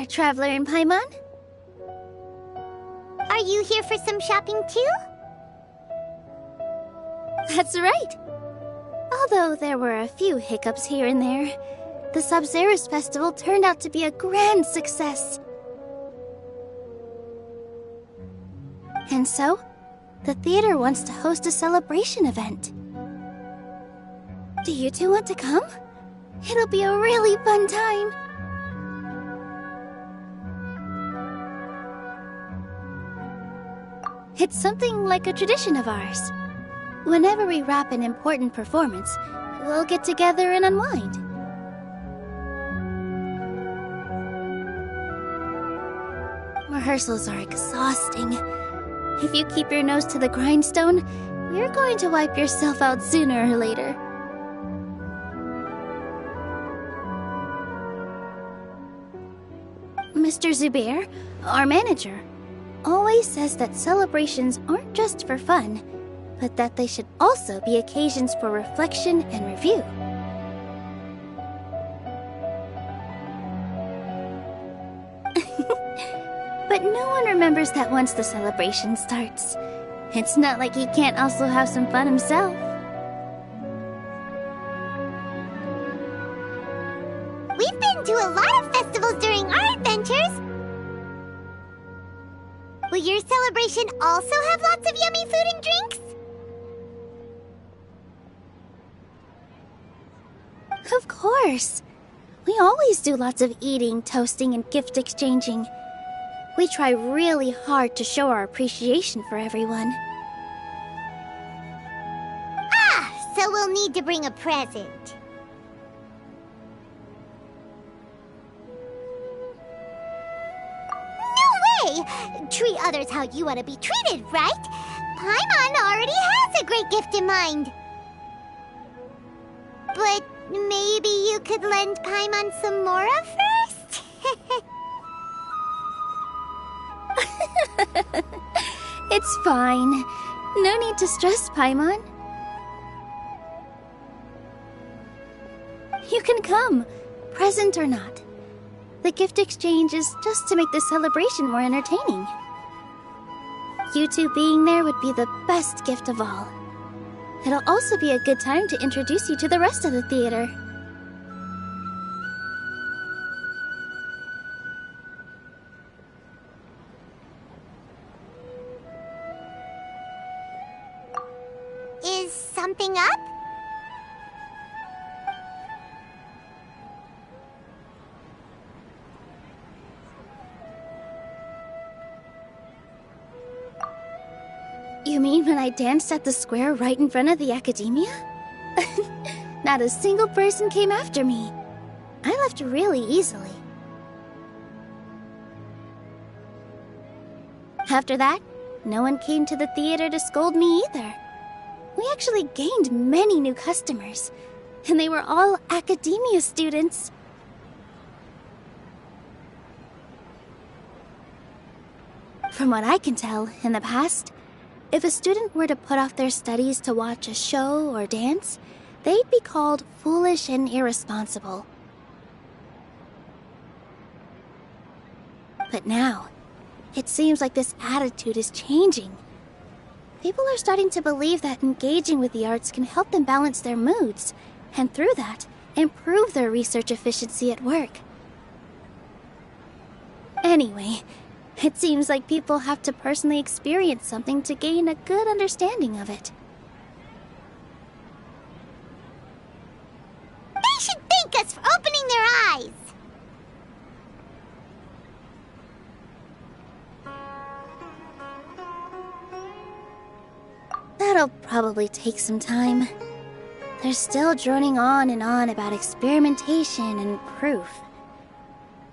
Traveler in Paimon? Are you here for some shopping too? That's right. Although there were a few hiccups here and there, the Sub-Zerus Festival turned out to be a grand success. And so, the theater wants to host a celebration event. Do you two want to come? It'll be a really fun time. It's something like a tradition of ours. Whenever we wrap an important performance, we'll get together and unwind. Rehearsals are exhausting. If you keep your nose to the grindstone, you're going to wipe yourself out sooner or later. Mr. Zubair, our manager, always says that celebrations aren't just for fun, but that they should also be occasions for reflection and review. But no one remembers that once the celebration starts. It's not like he can't also have some fun himself. We've been to a lot of festivals during our adventures. Will your celebration also have lots of yummy food and drinks? Of course. We always do lots of eating, toasting, and gift exchanging. We try really hard to show our appreciation for everyone. Ah, so we'll need to bring a present. Treat others how you want to be treated, right? Paimon already has a great gift in mind. But maybe you could lend Paimon some more first? It's fine. No need to stress, Paimon. You can come, present or not. The gift exchange is just to make the celebration more entertaining. You two being there would be the best gift of all. It'll also be a good time to introduce you to the rest of the theater. Is something up? You mean when I danced at the square right in front of the academia? Not a single person came after me. I left really easily. After that, no one came to the theater to scold me either. We actually gained many new customers, and they were all academia students. From what I can tell, in the past, if a student were to put off their studies to watch a show or dance, they'd be called foolish and irresponsible. But now, it seems like this attitude is changing. People are starting to believe that engaging with the arts can help them balance their moods, and through that, improve their research efficiency at work. Anyway, it seems like people have to personally experience something to gain a good understanding of it. They should thank us for opening their eyes! That'll probably take some time. They're still droning on and on about experimentation and proof.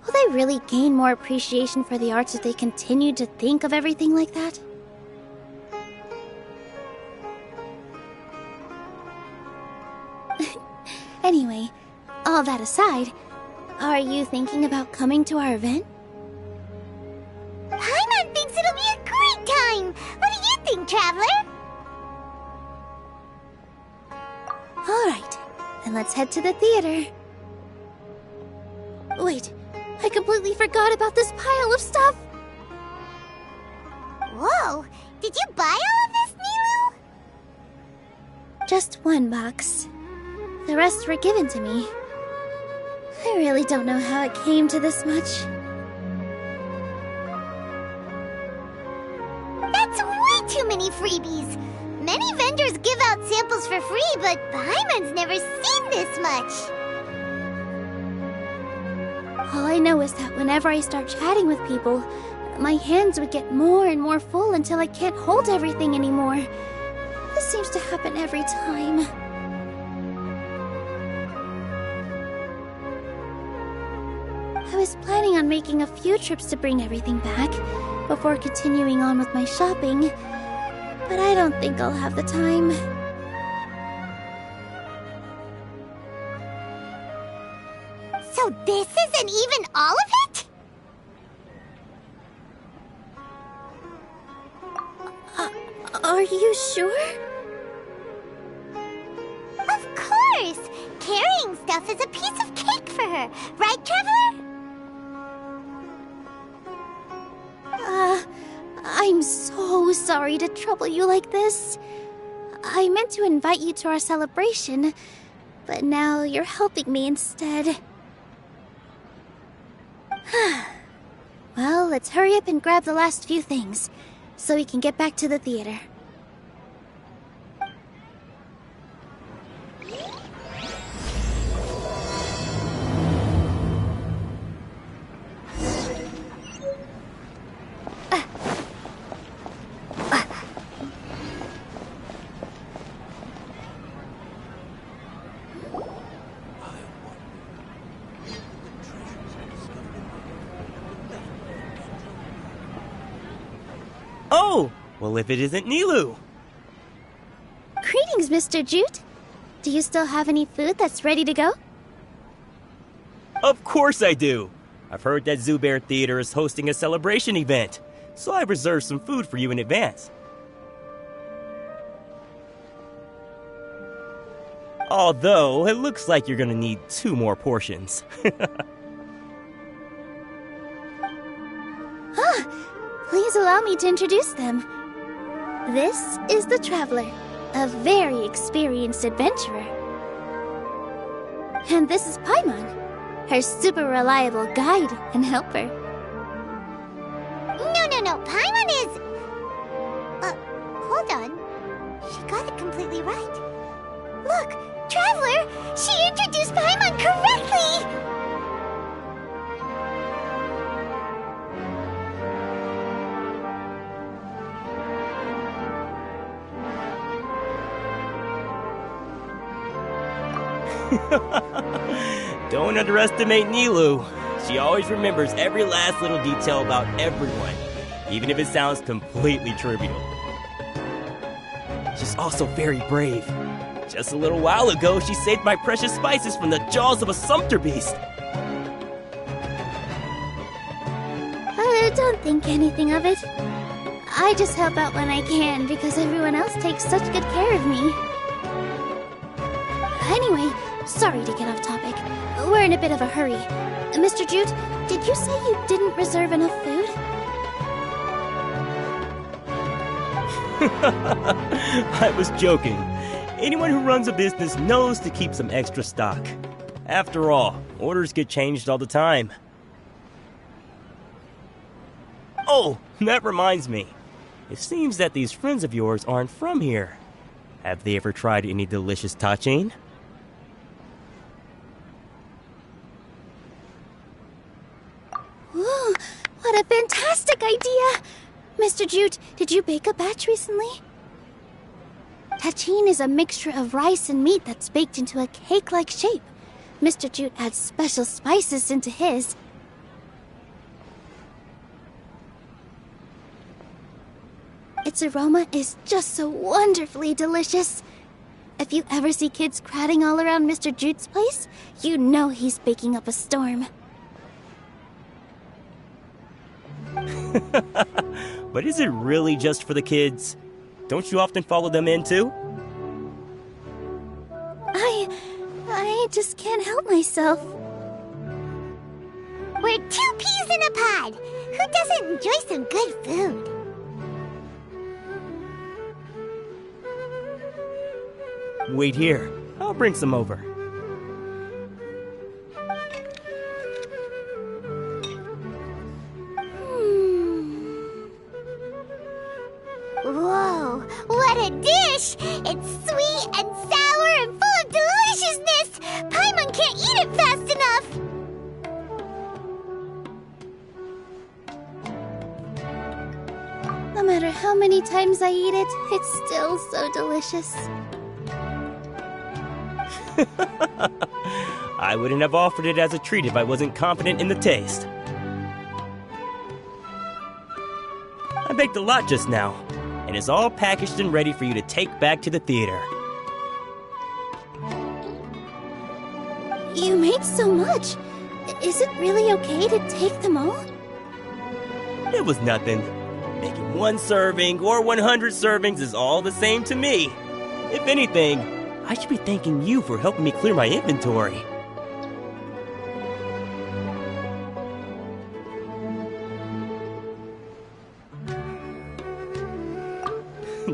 Will they really gain more appreciation for the arts if they continue to think of everything like that? Anyway, all that aside, are you thinking about coming to our event? Paimon thinks it'll be a great time! What do you think, Traveler? Alright, then let's head to the theater. Wait, I completely forgot about this pile of stuff! Whoa! Did you buy all of this, Nilou? Just one box. The rest were given to me. I really don't know how it came to this much. That's way too many freebies! Many vendors give out samples for free, but Paimon's never seen this much! All I know is that whenever I start chatting with people, my hands would get more and more full until I can't hold everything anymore. This seems to happen every time. I was planning on making a few trips to bring everything back before continuing on with my shopping, but I don't think I'll have the time. So this isn't even all of it? Are you sure? Of course! Carrying stuff is a piece of cake for her, right, Traveler? I'm so sorry to trouble you like this. I meant to invite you to our celebration, but now you're helping me instead. Well, let's hurry up and grab the last few things, so we can get back to the theater. Oh! Well, if it isn't Nilou! Greetings, Mr. Jute. Do you still have any food that's ready to go? Of course I do! I've heard that Zubair Theater is hosting a celebration event, so I've reserved some food for you in advance. Although, it looks like you're gonna need 2 more portions. Please allow me to introduce them. This is the Traveler, a very experienced adventurer. And this is Paimon, her super reliable guide and helper. No, Paimon is... hold on. She got it completely right. Look, Traveler! She introduced Paimon correctly! Don't underestimate Nilu. She always remembers every last little detail about everyone, even if it sounds completely trivial. She's also very brave. Just a little while ago, she saved my precious spices from the jaws of a sumpter beast. Don't think anything of it. I just help out when I can because everyone else takes such good care of me. Anyway, sorry to get off topic. We're in a bit of a hurry. Mr. Jute, did you say you didn't reserve enough food? I was joking. Anyone who runs a business knows to keep some extra stock. After all, orders get changed all the time. Oh, that reminds me. It seems that these friends of yours aren't from here. Have they ever tried any delicious tachin? Ooh, what a fantastic idea! Mr. Jute, did you bake a batch recently? Tachin is a mixture of rice and meat that's baked into a cake-like shape. Mr. Jute adds special spices into his. Its aroma is just so wonderfully delicious. If you ever see kids crowding all around Mr. Jute's place, you know he's baking up a storm. But is it really just for the kids? Don't you often follow them in too? I just can't help myself. We're 2 peas in a pod! Who doesn't enjoy some good food? Wait here. I'll bring some over. Whoa, what a dish! It's sweet and sour and full of deliciousness! Paimon can't eat it fast enough! No matter how many times I eat it, it's still so delicious. I wouldn't have offered it as a treat if I wasn't confident in the taste. I baked a lot just now, and it's all packaged and ready for you to take back to the theater. You made so much. Is it really okay to take them all? It was nothing. Making 1 serving or 100 servings is all the same to me. If anything, I should be thanking you for helping me clear my inventory.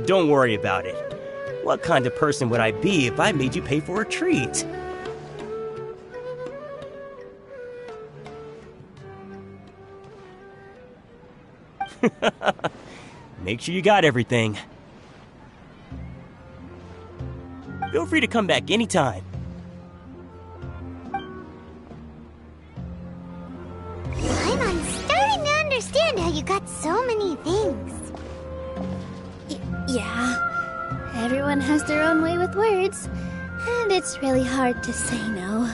Don't worry about it. What kind of person would I be if I made you pay for a treat? Make sure you got everything. Feel free to come back anytime. I'm starting to understand how you got so many things. Yeah. Everyone has their own way with words, and it's really hard to say no.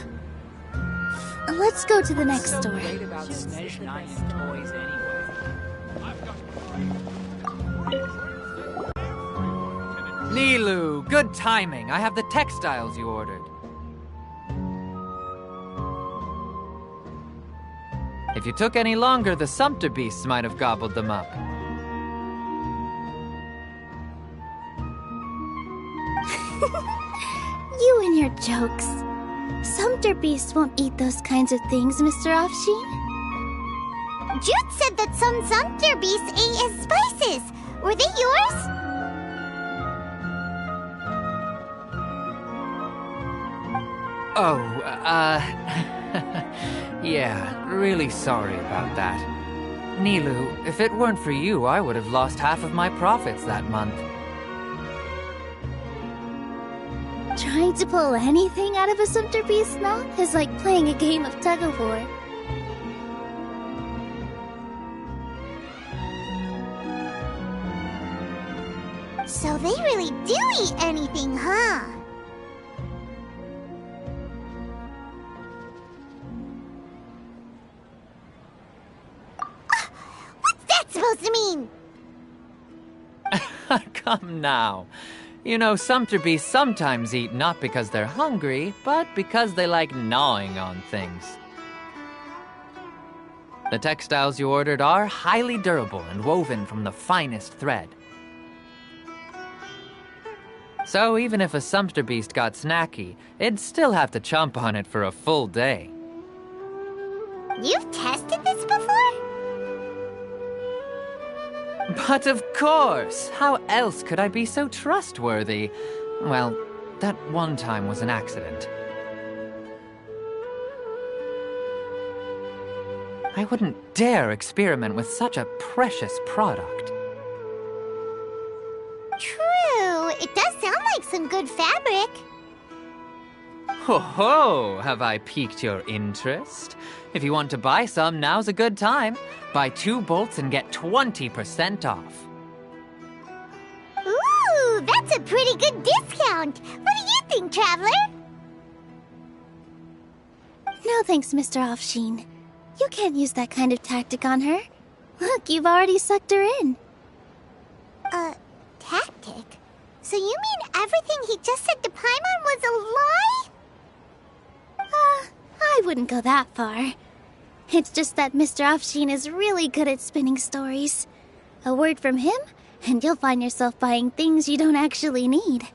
Let's go to the next store. Nilu, good timing. I have the textiles you ordered. If you took any longer, the sumpter beasts might have gobbled them up. You and your jokes. Sumpter beasts won't eat those kinds of things, Mr. Offsheen. Jute said that some sumpter beasts ate his spices. Were they yours? Oh, yeah, really sorry about that. Nilu, if it weren't for you, I would have lost half of my profits that month. Trying to pull anything out of a Sumpter Beast's mouth is like playing a game of tug-of-war. So they really do eat anything, huh? What's that supposed to mean? Come now. You know, Sumpter Beasts sometimes eat not because they're hungry, but because they like gnawing on things. The textiles you ordered are highly durable and woven from the finest thread. So even if a Sumpter Beast got snacky, it'd still have to chomp on it for a full day. You've tested this before? But of course! How else could I be so trustworthy? Well, that one time was an accident. I wouldn't dare experiment with such a precious product. True, it does sound like some good fabric. Ho ho! Have I piqued your interest? If you want to buy some, now's a good time. Buy 2 bolts and get 20% off. Ooh, that's a pretty good discount. What do you think, Traveler? No thanks, Mr. Offsheen. You can't use that kind of tactic on her. Look, you've already sucked her in. Tactic? So you mean everything he just said to Paimon was a lie? I wouldn't go that far. It's just that Mr. Offsheen is really good at spinning stories. A word from him, and you'll find yourself buying things you don't actually need.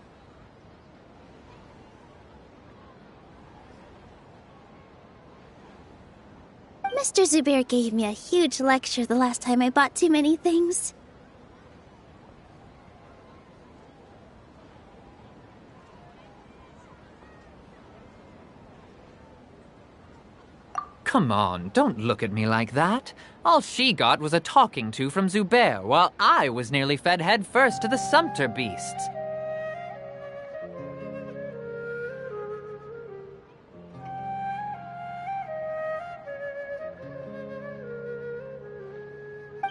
Mr. Zubair gave me a huge lecture the last time I bought too many things. Come on, don't look at me like that. All she got was a talking to from Zubair, while I was nearly fed head first to the Sumpter Beasts.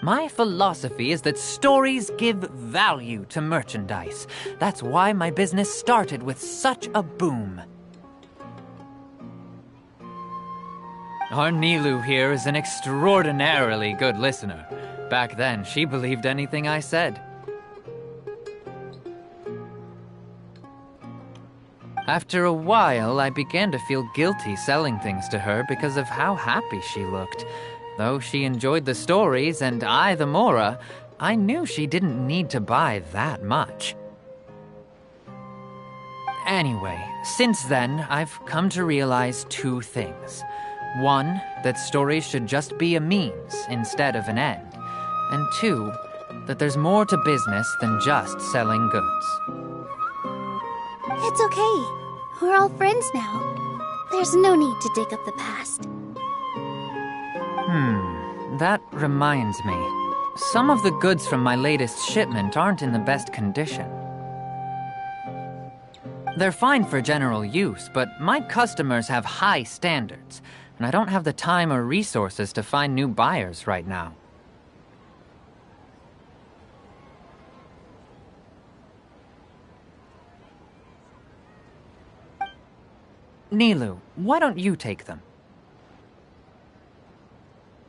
My philosophy is that stories give value to merchandise. That's why my business started with such a boom. Our Nilu here is an extraordinarily good listener. Back then, she believed anything I said. After a while, I began to feel guilty selling things to her because of how happy she looked. Though she enjoyed the stories and I the Mora, I knew she didn't need to buy that much. Anyway, since then, I've come to realize 2 things. 1, that stories should just be a means instead of an end. And 2, that there's more to business than just selling goods. It's okay. We're all friends now. There's no need to dig up the past. That reminds me. Some of the goods from my latest shipment aren't in the best condition. They're fine for general use, but my customers have high standards, and I don't have the time or resources to find new buyers right now. Nilu, why don't you take them?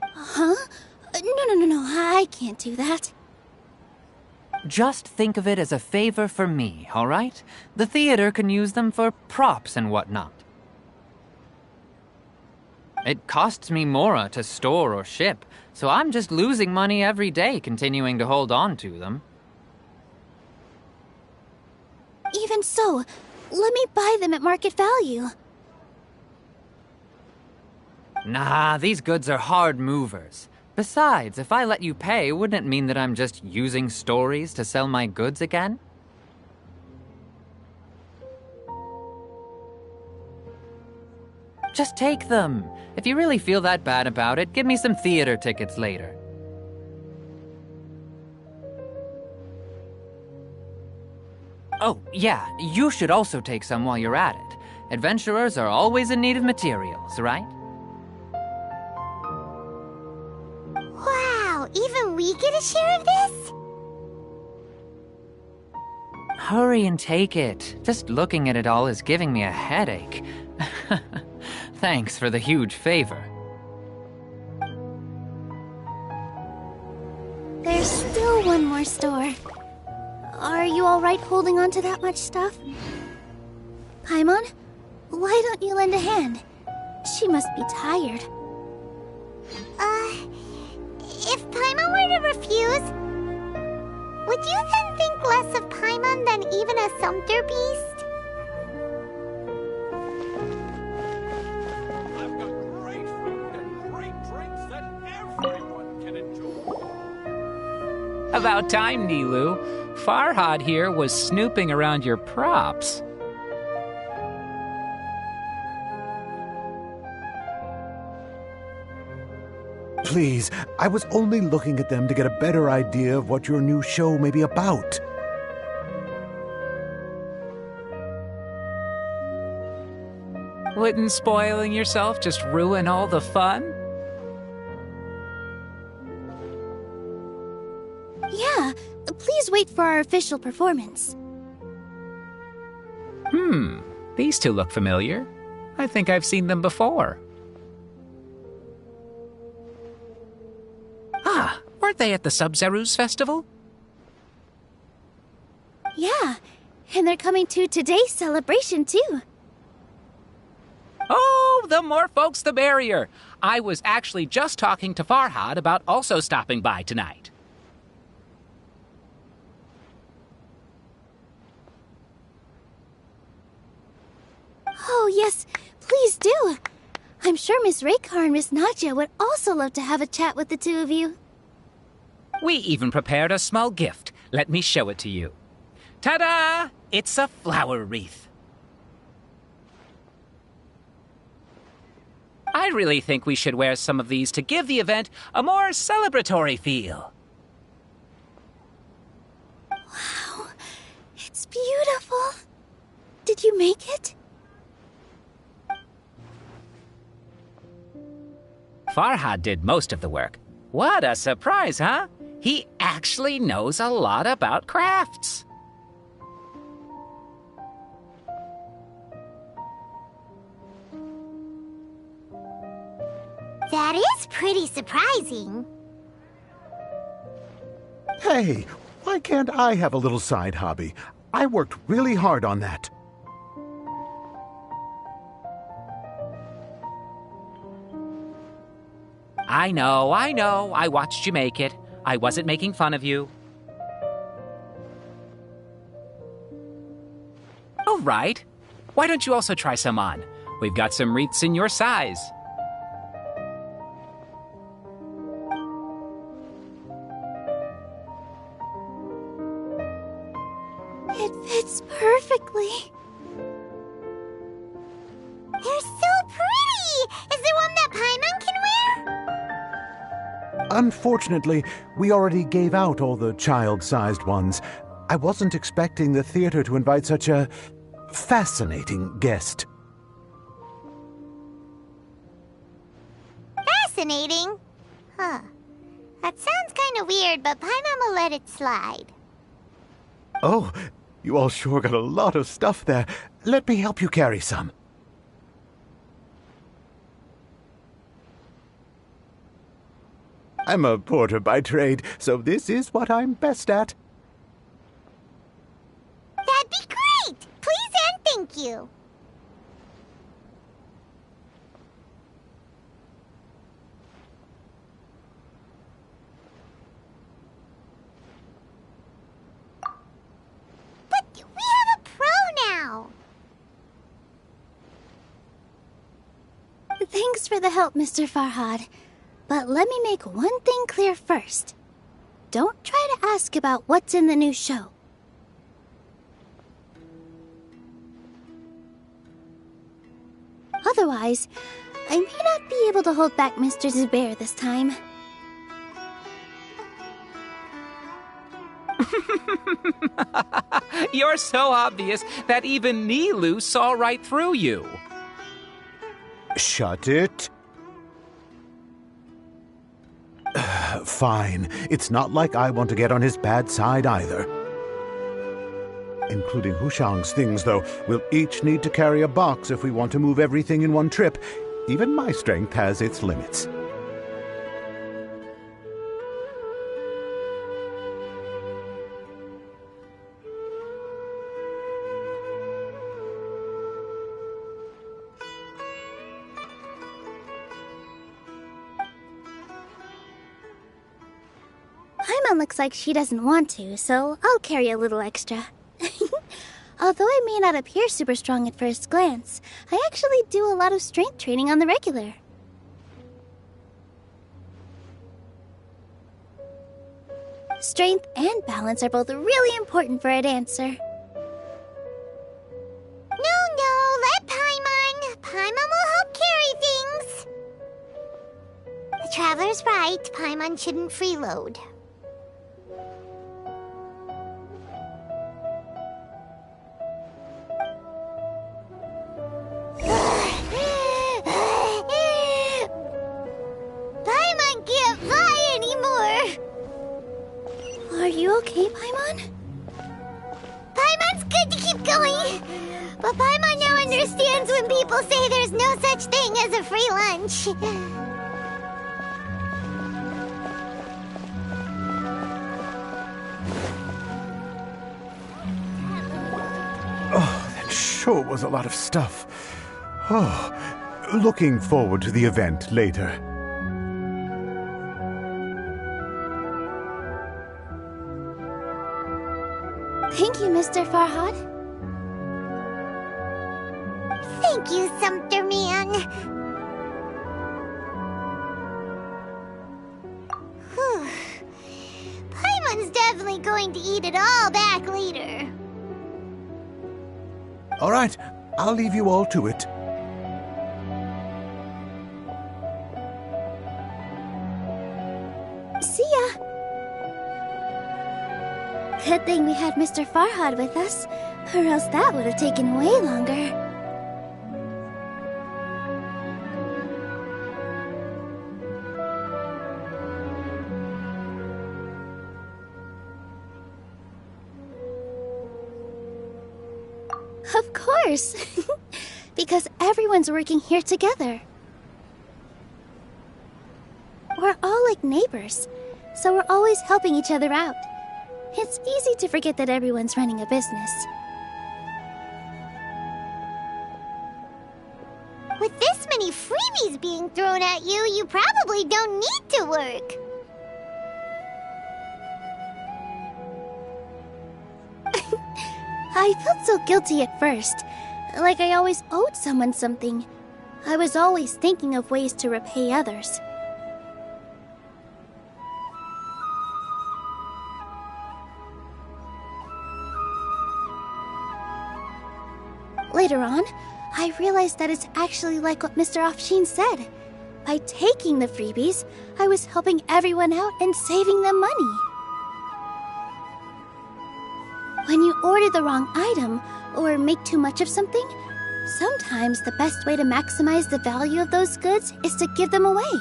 Huh? No, I can't do that. Just think of it as a favor for me, all right? The theater can use them for props and whatnot. It costs me Mora to store or ship, so I'm just losing money every day continuing to hold on to them. Even so, let me buy them at market value. Nah, these goods are hard movers. Besides, if I let you pay, wouldn't it mean that I'm just using stories to sell my goods again? Just take them. If you really feel that bad about it, give me some theater tickets later. Oh, yeah, you should also take some while you're at it. Adventurers are always in need of materials, right? Wow, even we get a share of this? Hurry and take it. Just looking at it all is giving me a headache. Thanks for the huge favor. There's still one more store. Are you alright holding on to that much stuff? Paimon, why don't you lend a hand? She must be tired. If Paimon were to refuse, would you then think less of Paimon than even a sumpter beast? I've got great food and great drinks that everyone can enjoy. About time, Nilu. Farhad here was snooping around your props. Please, I was only looking at them to get a better idea of what your new show may be about. Wouldn't spoiling yourself just ruin all the fun? Yeah, please wait for our official performance. These two look familiar. I think I've seen them before. Ah, weren't they at the Sub-Zerus festival? Yeah, and they're coming to today's celebration too. Oh, the more folks the merrier. I was actually just talking to Farhad about also stopping by tonight. Oh yes, please do. I'm sure Miss Raykar and Miss Nadja would also love to have a chat with the two of you. We even prepared a small gift. Let me show it to you. Ta-da! It's a flower wreath. I really think we should wear some of these to give the event a more celebratory feel. Wow, it's beautiful. Did you make it? Farhad did most of the work. What a surprise, huh? He actually knows a lot about crafts. That is pretty surprising. Hey, why can't I have a little side hobby? I worked really hard on that. I know. I watched you make it. I wasn't making fun of you. Oh, right. Why don't you also try some on? We've got some wreaths in your size. It fits perfectly. They're so pretty! Is there one that Paimon can wear? Unfortunately, we already gave out all the child-sized ones. I wasn't expecting the theater to invite such a fascinating guest. Fascinating? Huh. That sounds kind of weird, but Paimon will let it slide. Oh, you all sure got a lot of stuff there. Let me help you carry some. I'm a porter by trade, so this is what I'm best at. That'd be great! Please and thank you. But we have a pro now! Thanks for the help, Mr. Farhad. But let me make one thing clear first. Don't try to ask about what's in the new show. otherwise, I may not be able to hold back Mr. Zubair this time. You're so obvious that even Nilu saw right through you. Shut it. Fine. It's not like I want to get on his bad side either. Including Hushang's things, though. We'll each need to carry a box if we want to move everything in one trip. Even my strength has its limits. Paimon looks like she doesn't want to, so I'll carry a little extra. Although I may not appear super strong at first glance, I actually do a lot of strength training on the regular. Strength and balance are both really important for a dancer. No, let Paimon. Paimon will help carry things. The Traveler's right. Paimon shouldn't freeload. Paimon can't fly anymore. Are you okay, Paimon? Paimon's good to keep going. But Paimon now understands when people say there's no such thing as a free lunch. Oh, that sure was a lot of stuff. Oh, looking forward to the event later. Thank you, Mr. Farhad. Thank you, Sumpter Man. Whew. Paimon's definitely going to eat it all back later. All right, I'll leave you all to it. See ya! Good thing we had Mr. Farhad with us, or else that would have taken way longer. Of course! Because everyone's working here together. We're all like neighbors, so we're always helping each other out. It's easy to forget that everyone's running a business. With this many freebies being thrown at you, you probably don't need to work. I felt so guilty at first, like I always owed someone something. I was always thinking of ways to repay others. Later on, I realized that it's actually like what Mr. Afshin said. By taking the freebies, I was helping everyone out and saving them money. When you order the wrong item, or make too much of something, sometimes the best way to maximize the value of those goods is to give them away.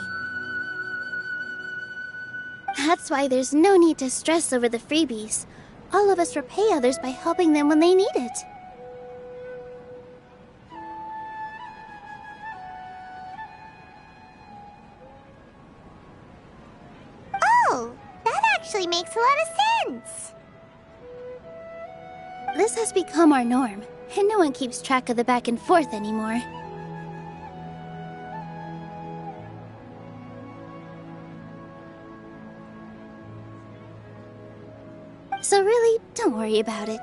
That's why there's no need to stress over the freebies. All of us repay others by helping them when they need it. Oh, that actually makes a lot of sense. This has become our norm, and no one keeps track of the back and forth anymore. So really, don't worry about it.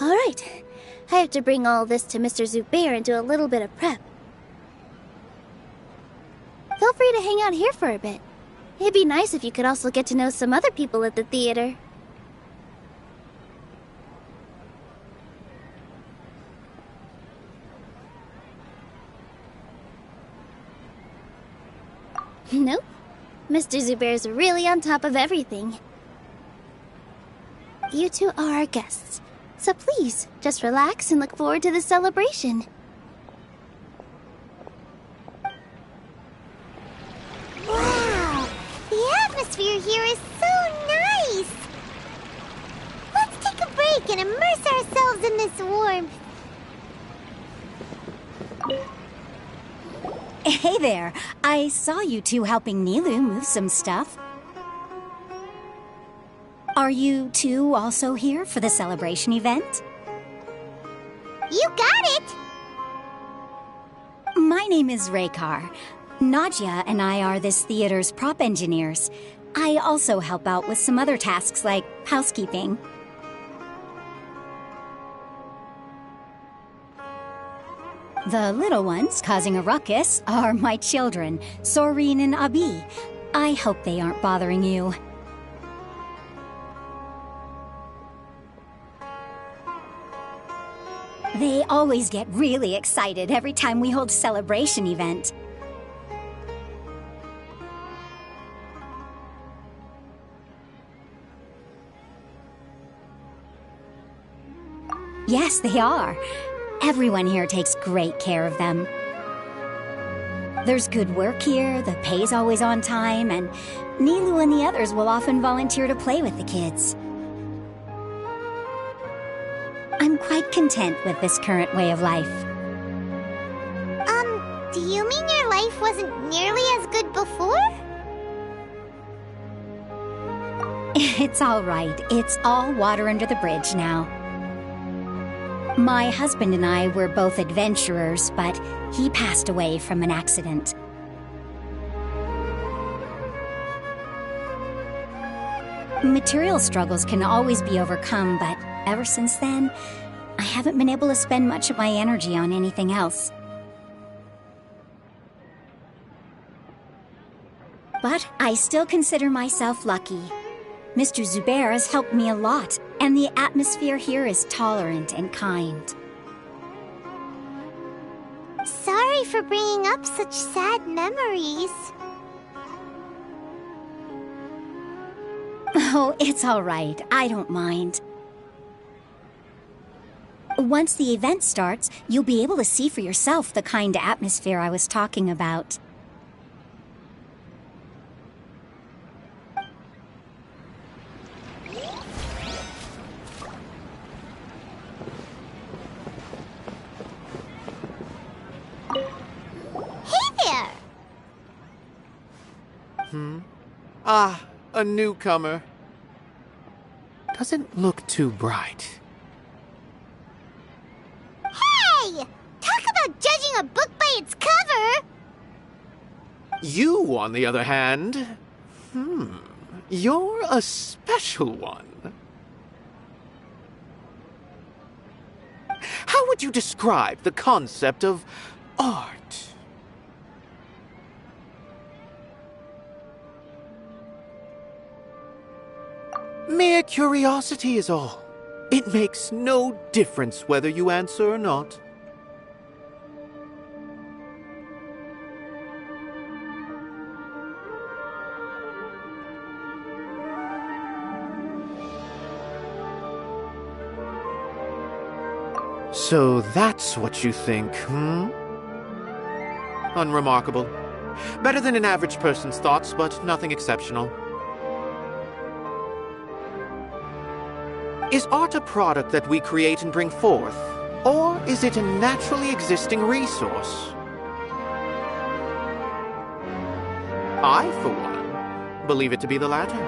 Alright, I have to bring all this to Mr. Zubair and do a little bit of prep. Feel free to hang out here for a bit. It'd be nice if you could also get to know some other people at the theater. Mr. Zubair's really on top of everything. You two are our guests, so please, just relax and look forward to the celebration. Wow! The atmosphere here is so nice! Let's take a break and immerse ourselves in this warmth. Hey there. I saw you two helping Nilu move some stuff. Are you two also here for the celebration event? You got it! My name is Raykar. Nadia and I are this theater's prop engineers. I also help out with some other tasks like housekeeping. The little ones causing a ruckus are my children, Sorin and Abi. I hope they aren't bothering you. They always get really excited every time we hold a celebration event. Yes, they are. Everyone here takes great care of them. There's good work here, the pay's always on time, and Nilu and the others will often volunteer to play with the kids. I'm quite content with this current way of life. Do you mean your life wasn't nearly as good before? It's all right. It's all water under the bridge now. My husband and I were both adventurers, but he passed away from an accident. Material struggles can always be overcome, but ever since then, I haven't been able to spend much of my energy on anything else. But I still consider myself lucky. Mr. Zubair has helped me a lot, and the atmosphere here is tolerant and kind. Sorry for bringing up such sad memories. Oh, it's all right. I don't mind. Once the event starts, you'll be able to see for yourself the kind of atmosphere I was talking about. Ah, a newcomer. Doesn't look too bright. Hey! Talk about judging a book by its cover! You, on the other hand, you're a special one. How would you describe the concept of art? Mere curiosity is all. It makes no difference whether you answer or not. So that's what you think, Unremarkable. Better than an average person's thoughts, but nothing exceptional. Is art a product that we create and bring forth, or is it a naturally existing resource? I, for one, believe it to be the latter.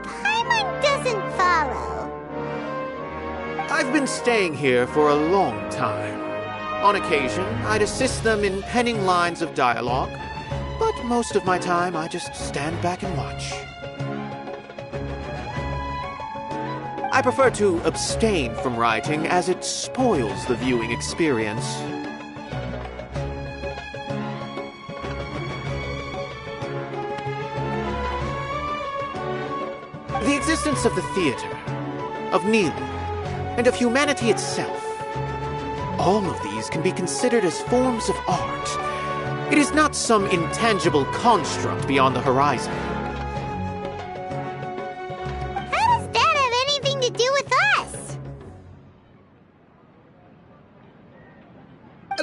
Paimon doesn't follow. I've been staying here for a long time. On occasion, I'd assist them in penning lines of dialogue, but most of my time I just stand back and watch. I prefer to abstain from writing as it spoils the viewing experience. The existence of the theater, of Nilu, and of humanity itself, all of these can be considered as forms of art, It is not some intangible construct beyond the horizon. How does that have anything to do with us?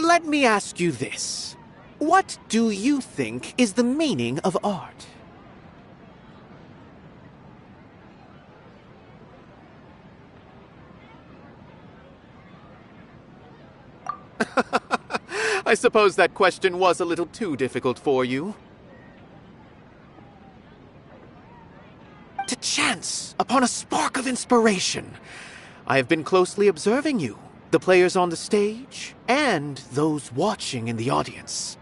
Let me ask you this. What do you think is the meaning of art? I suppose that question was a little too difficult for you. To chance upon a spark of inspiration. I have been closely observing you, the players on the stage, and those watching in the audience.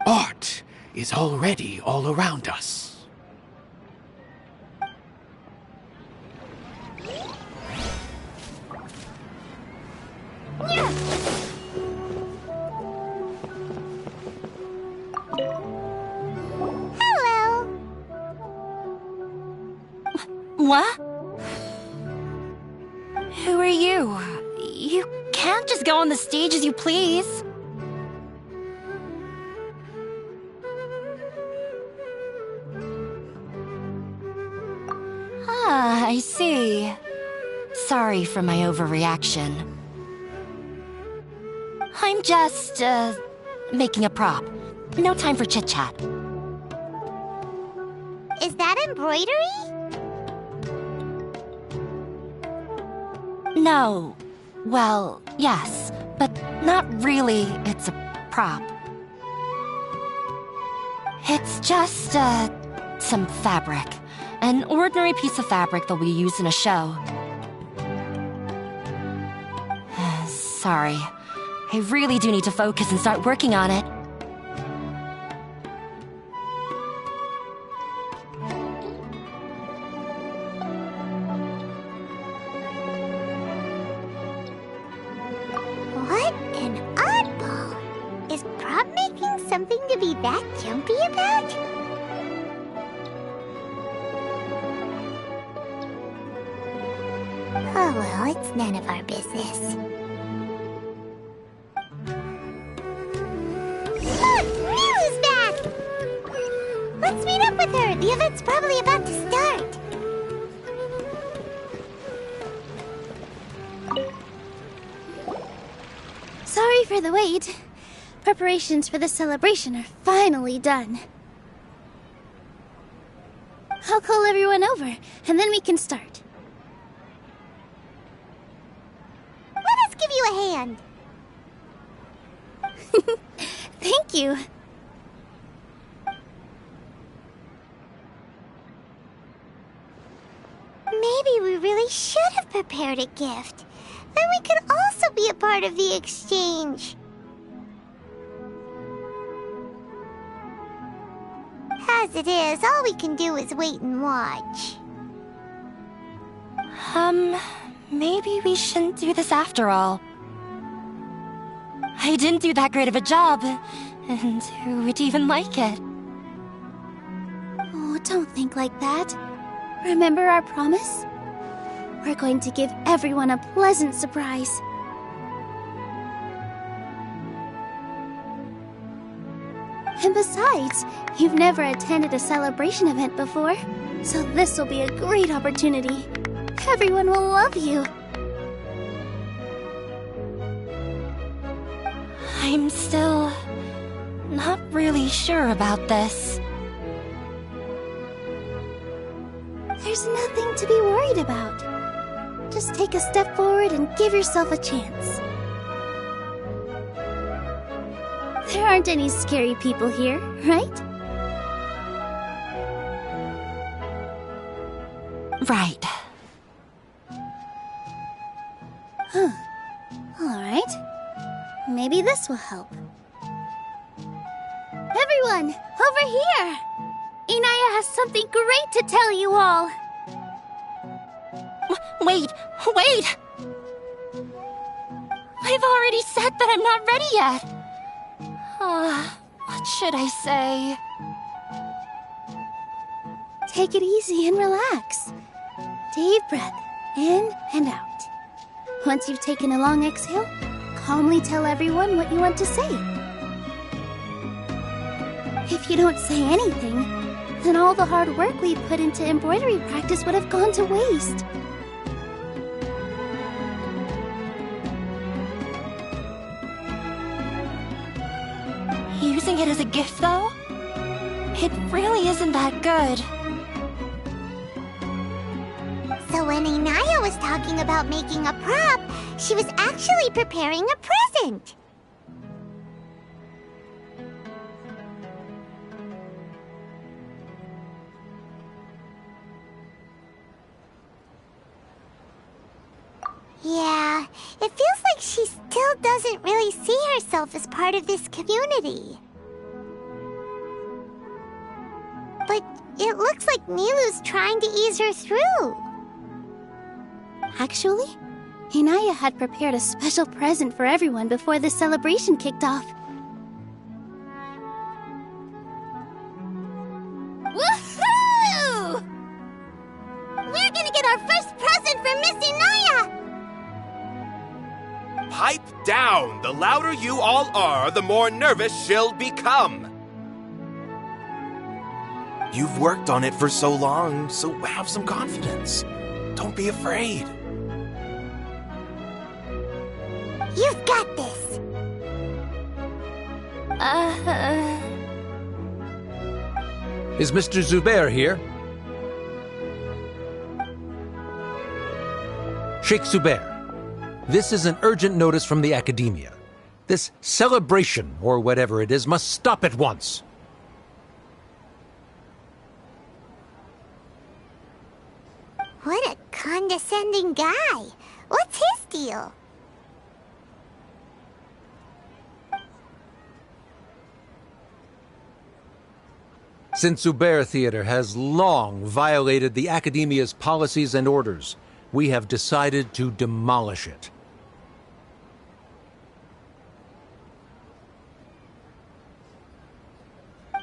Art is already all around us. Hello. What? Who are you? You can't just go on the stage as you please. Ah, I see. Sorry for my overreaction. I'm just, making a prop. No time for chit-chat. Is that embroidery? No. Well, yes, but not really. It's a prop. It's just, some fabric. An ordinary piece of fabric that we use in a show. Sorry. I really do need to focus and start working on it. What an oddball! Is prop making something to be that jumpy about? Oh well, it's none of our business. Look! Milu's back! Let's meet up with her! The event's probably about to start! Sorry for the wait. Preparations for the celebration are finally done. I'll call everyone over, and then we can start. Let us give you a hand! Thank you. Maybe we really should have prepared a gift. Then we could also be a part of the exchange. As it is, all we can do is wait and watch. Maybe we shouldn't do this after all. I didn't do that great of a job, and who would even like it? Oh, don't think like that. Remember our promise? We're going to give everyone a pleasant surprise. And besides, you've never attended a celebration event before, so this will be a great opportunity. Everyone will love you. I'm still not really sure about this. There's nothing to be worried about. Just take a step forward and give yourself a chance. There aren't any scary people here, right? Right. Huh. Alright. Maybe this will help. Everyone, over here! Inaya has something great to tell you all! Wait! I've already said that I'm not ready yet! What should I say? Take it easy and relax. Deep breath, in and out. Once you've taken a long exhale, calmly tell everyone what you want to say. If you don't say anything, then all the hard work we put into embroidery practice would have gone to waste. Using it as a gift, though? It really isn't that good. So when Inaya was talking about making a prop, she was actually preparing a present. Yeah, it feels like she still doesn't really see herself as part of this community. But it looks like Nilu's trying to ease her through. Actually, Inaya had prepared a special present for everyone before the celebration kicked off. Woohoo! We're gonna get our first present from Miss Inaya! Pipe down! The louder you all are, the more nervous she'll become. You've worked on it for so long, so have some confidence. Don't be afraid. You've got this! Is Mr. Zubair here? Sheikh Zubair, this is an urgent notice from the Academia. This celebration, or whatever it is, must stop at once. What a condescending guy. What's his deal? Since Zubair Theater has long violated the Academia's policies and orders, we have decided to demolish it.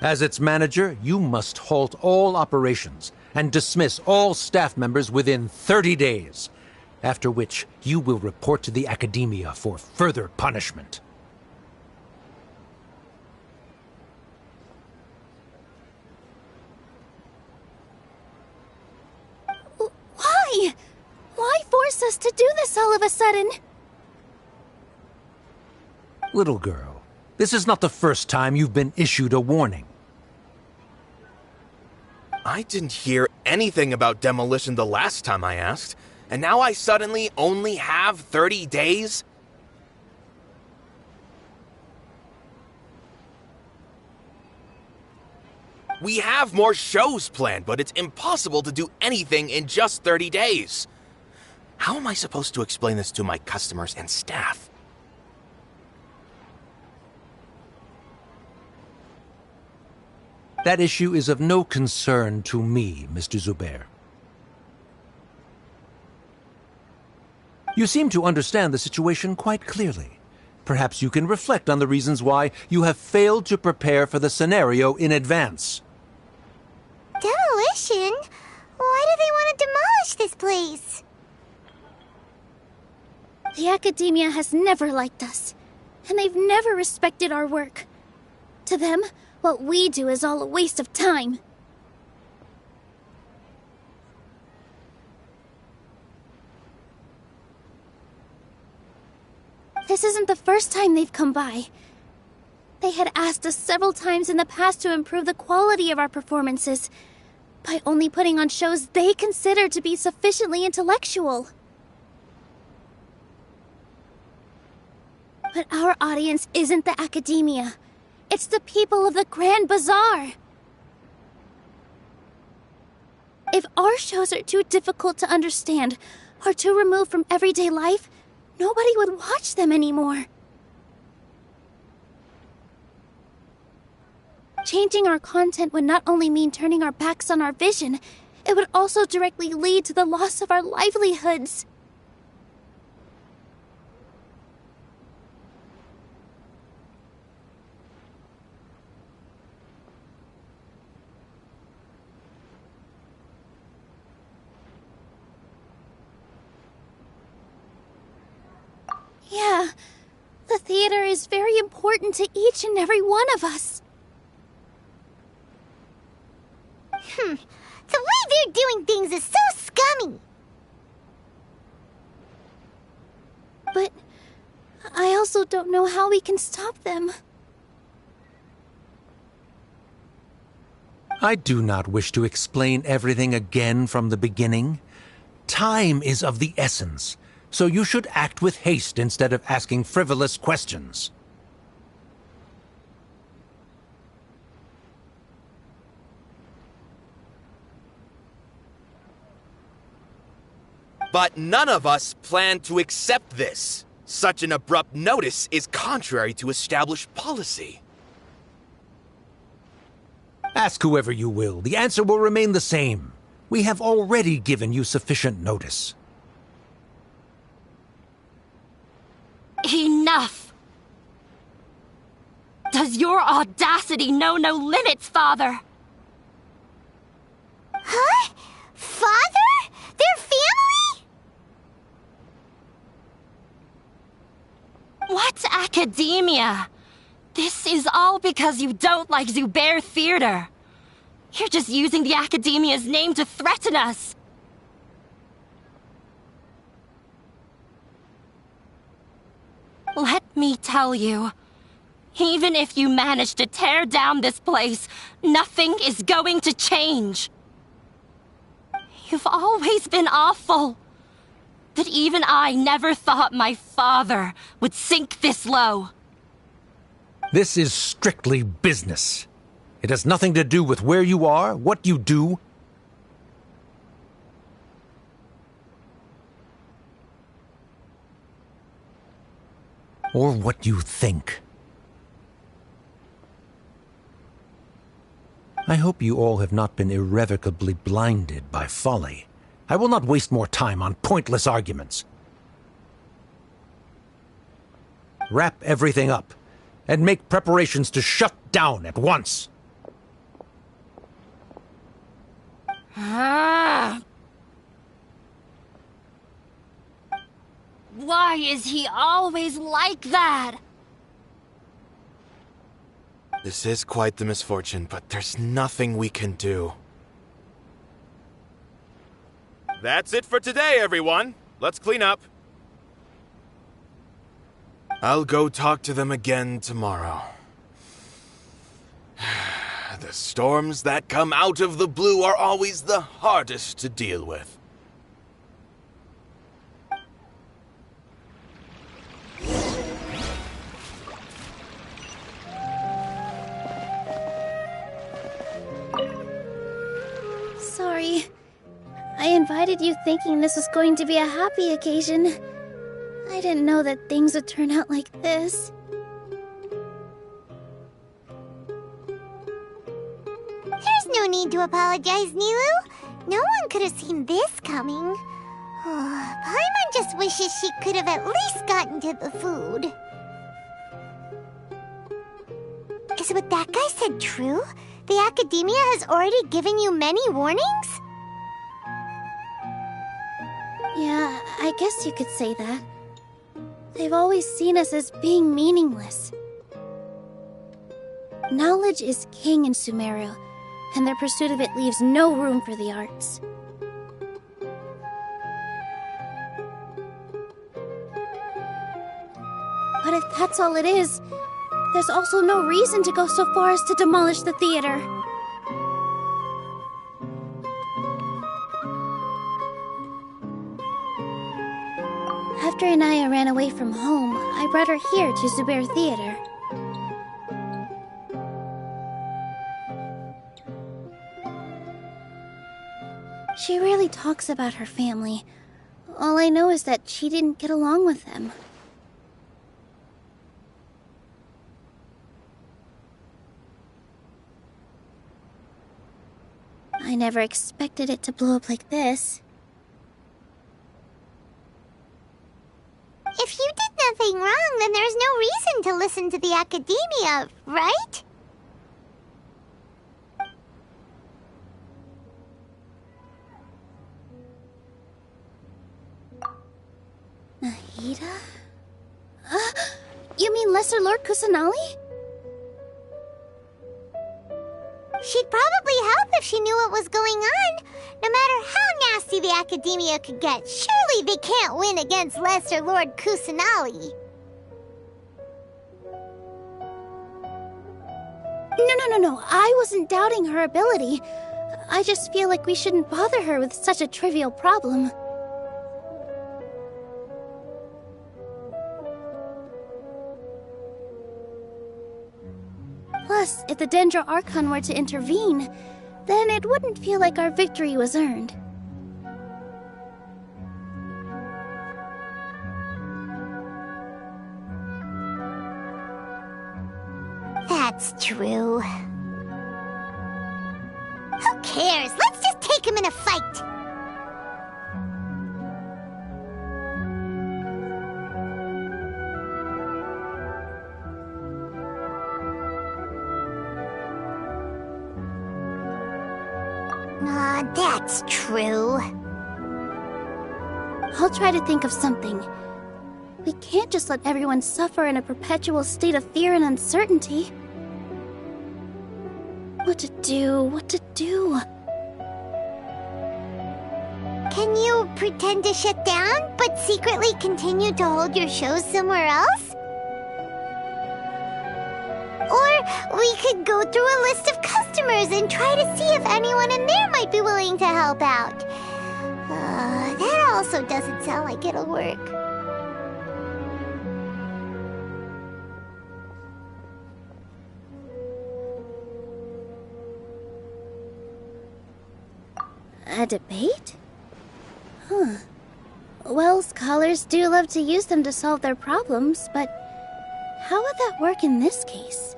As its manager, you must halt all operations and dismiss all staff members within 30 days, after which you will report to the Academia for further punishment. Why? Why force us to do this all of a sudden? Little girl, this is not the first time you've been issued a warning. I didn't hear anything about demolition the last time I asked, and now I suddenly only have 30 days? We have more shows planned, but it's impossible to do anything in just 30 days. How am I supposed to explain this to my customers and staff? That issue is of no concern to me, Mr. Zubair. You seem to understand the situation quite clearly. Perhaps you can reflect on the reasons why you have failed to prepare for the scenario in advance. Demolition? Why do they want to demolish this place? The Academia has never liked us, and they've never respected our work. To them, what we do is all a waste of time. This isn't the first time they've come by. They had asked us several times in the past to improve the quality of our performances by only putting on shows they consider to be sufficiently intellectual. But our audience isn't the Academia. It's the people of the Grand Bazaar. If our shows are too difficult to understand or too removed from everyday life, nobody would watch them anymore. Changing our content would not only mean turning our backs on our vision, it would also directly lead to the loss of our livelihoods. Yeah, theater is very important to each and every one of us. The way they're doing things is so scummy. But I also don't know how we can stop them. I do not wish to explain everything again from the beginning. Time is of the essence, so you should act with haste instead of asking frivolous questions. But none of us plan to accept this. Such an abrupt notice is contrary to established policy. Ask whoever you will. The answer will remain the same. We have already given you sufficient notice. Enough! Does your audacity know no limits, Father? Huh? Father? Their family? What academia? This is all because you don't like Zubair Theater. You're just using the Academia's name to threaten us. Let me tell you, even if you manage to tear down this place, nothing is going to change. You've always been awful. But even I never thought my father would sink this low. This is strictly business. It has nothing to do with where you are, what you do. Or what you think. I hope you all have not been irrevocably blinded by folly. I will not waste more time on pointless arguments. Wrap everything up, and make preparations to shut down at once. Why is he always like that? This is quite the misfortune, but there's nothing we can do. That's it for today, everyone. Let's clean up. I'll go talk to them again tomorrow. The storms that come out of the blue are always the hardest to deal with. Sorry. I invited you thinking this was going to be a happy occasion. I didn't know that things would turn out like this. There's no need to apologize, Nilu. No one could have seen this coming. Paimon just wishes she could have at least gotten to the food. Is what that guy said true? The Academia has already given you many warnings? Yeah, I guess you could say that. They've always seen us as being meaningless. Knowledge is king in Sumeru, and their pursuit of it leaves no room for the arts. But if that's all it is, there's also no reason to go so far as to demolish the theater. After Anaya ran away from home, I brought her here to Zubair Theater. She rarely talks about her family. All I know is that she didn't get along with them. I never expected it to blow up like this. If you did nothing wrong, then there's no reason to listen to the Academia, right? Nahida? You mean Lesser Lord Kusanali? She'd probably help if she knew what was going on. No matter how nasty the Academia could get, surely they can't win against Lesser Lord Kusanali. No. I wasn't doubting her ability. I just feel like we shouldn't bother her with such a trivial problem. Plus, if the Dendro Archon were to intervene, then it wouldn't feel like our victory was earned. That's true. Who cares? Let's just take him in a fight! That's true. I'll try to think of something. We can't just let everyone suffer in a perpetual state of fear and uncertainty. What to do? Can you pretend to shut down, but secretly continue to hold your shows somewhere else? Or we could go through a list of customers and try to see if anyone in there might be willing to help out. That also doesn't sound like it'll work. A debate? Huh. Well, scholars do love to use them to solve their problems, but how would that work in this case?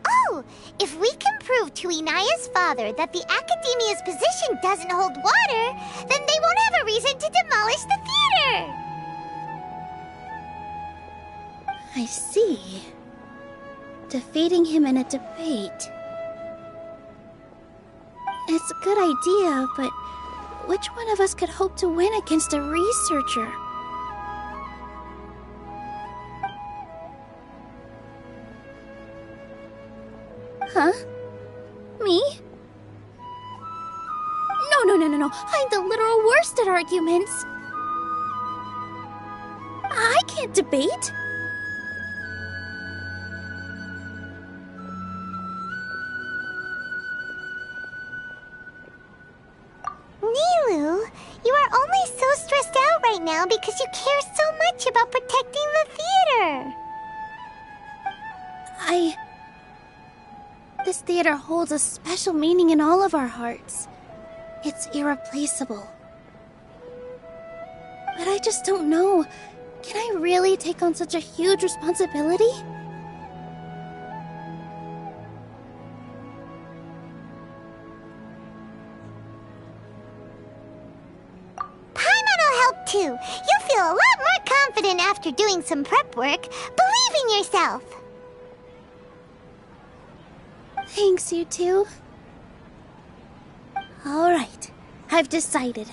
Oh! If we can prove to Inaya's father that the Academia's position doesn't hold water, then they won't have a reason to demolish the theater! I see. Defeating him in a debate. It's a good idea, but which one of us could hope to win against a researcher? Huh? Me? No. I'm the literal worst at arguments. I can't debate. Nilou, you are only so stressed out right now because you care so much about protecting the theater. This theater holds a special meaning in all of our hearts. It's irreplaceable. But I just don't know. Can I really take on such a huge responsibility? Too. You'll feel a lot more confident after doing some prep work. Believe in yourself. Thanks, you two. Alright, I've decided.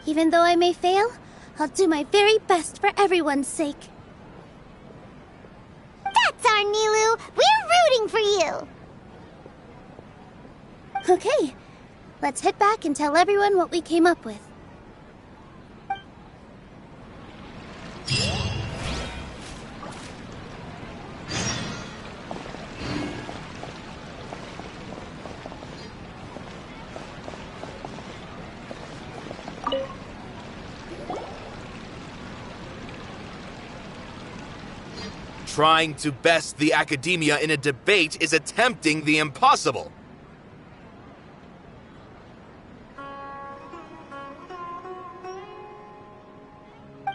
Even though I may fail, I'll do my very best for everyone's sake. That's our Nilou! We're rooting for you! Okay, let's head back and tell everyone what we came up with. Trying to best the Academia in a debate is attempting the impossible.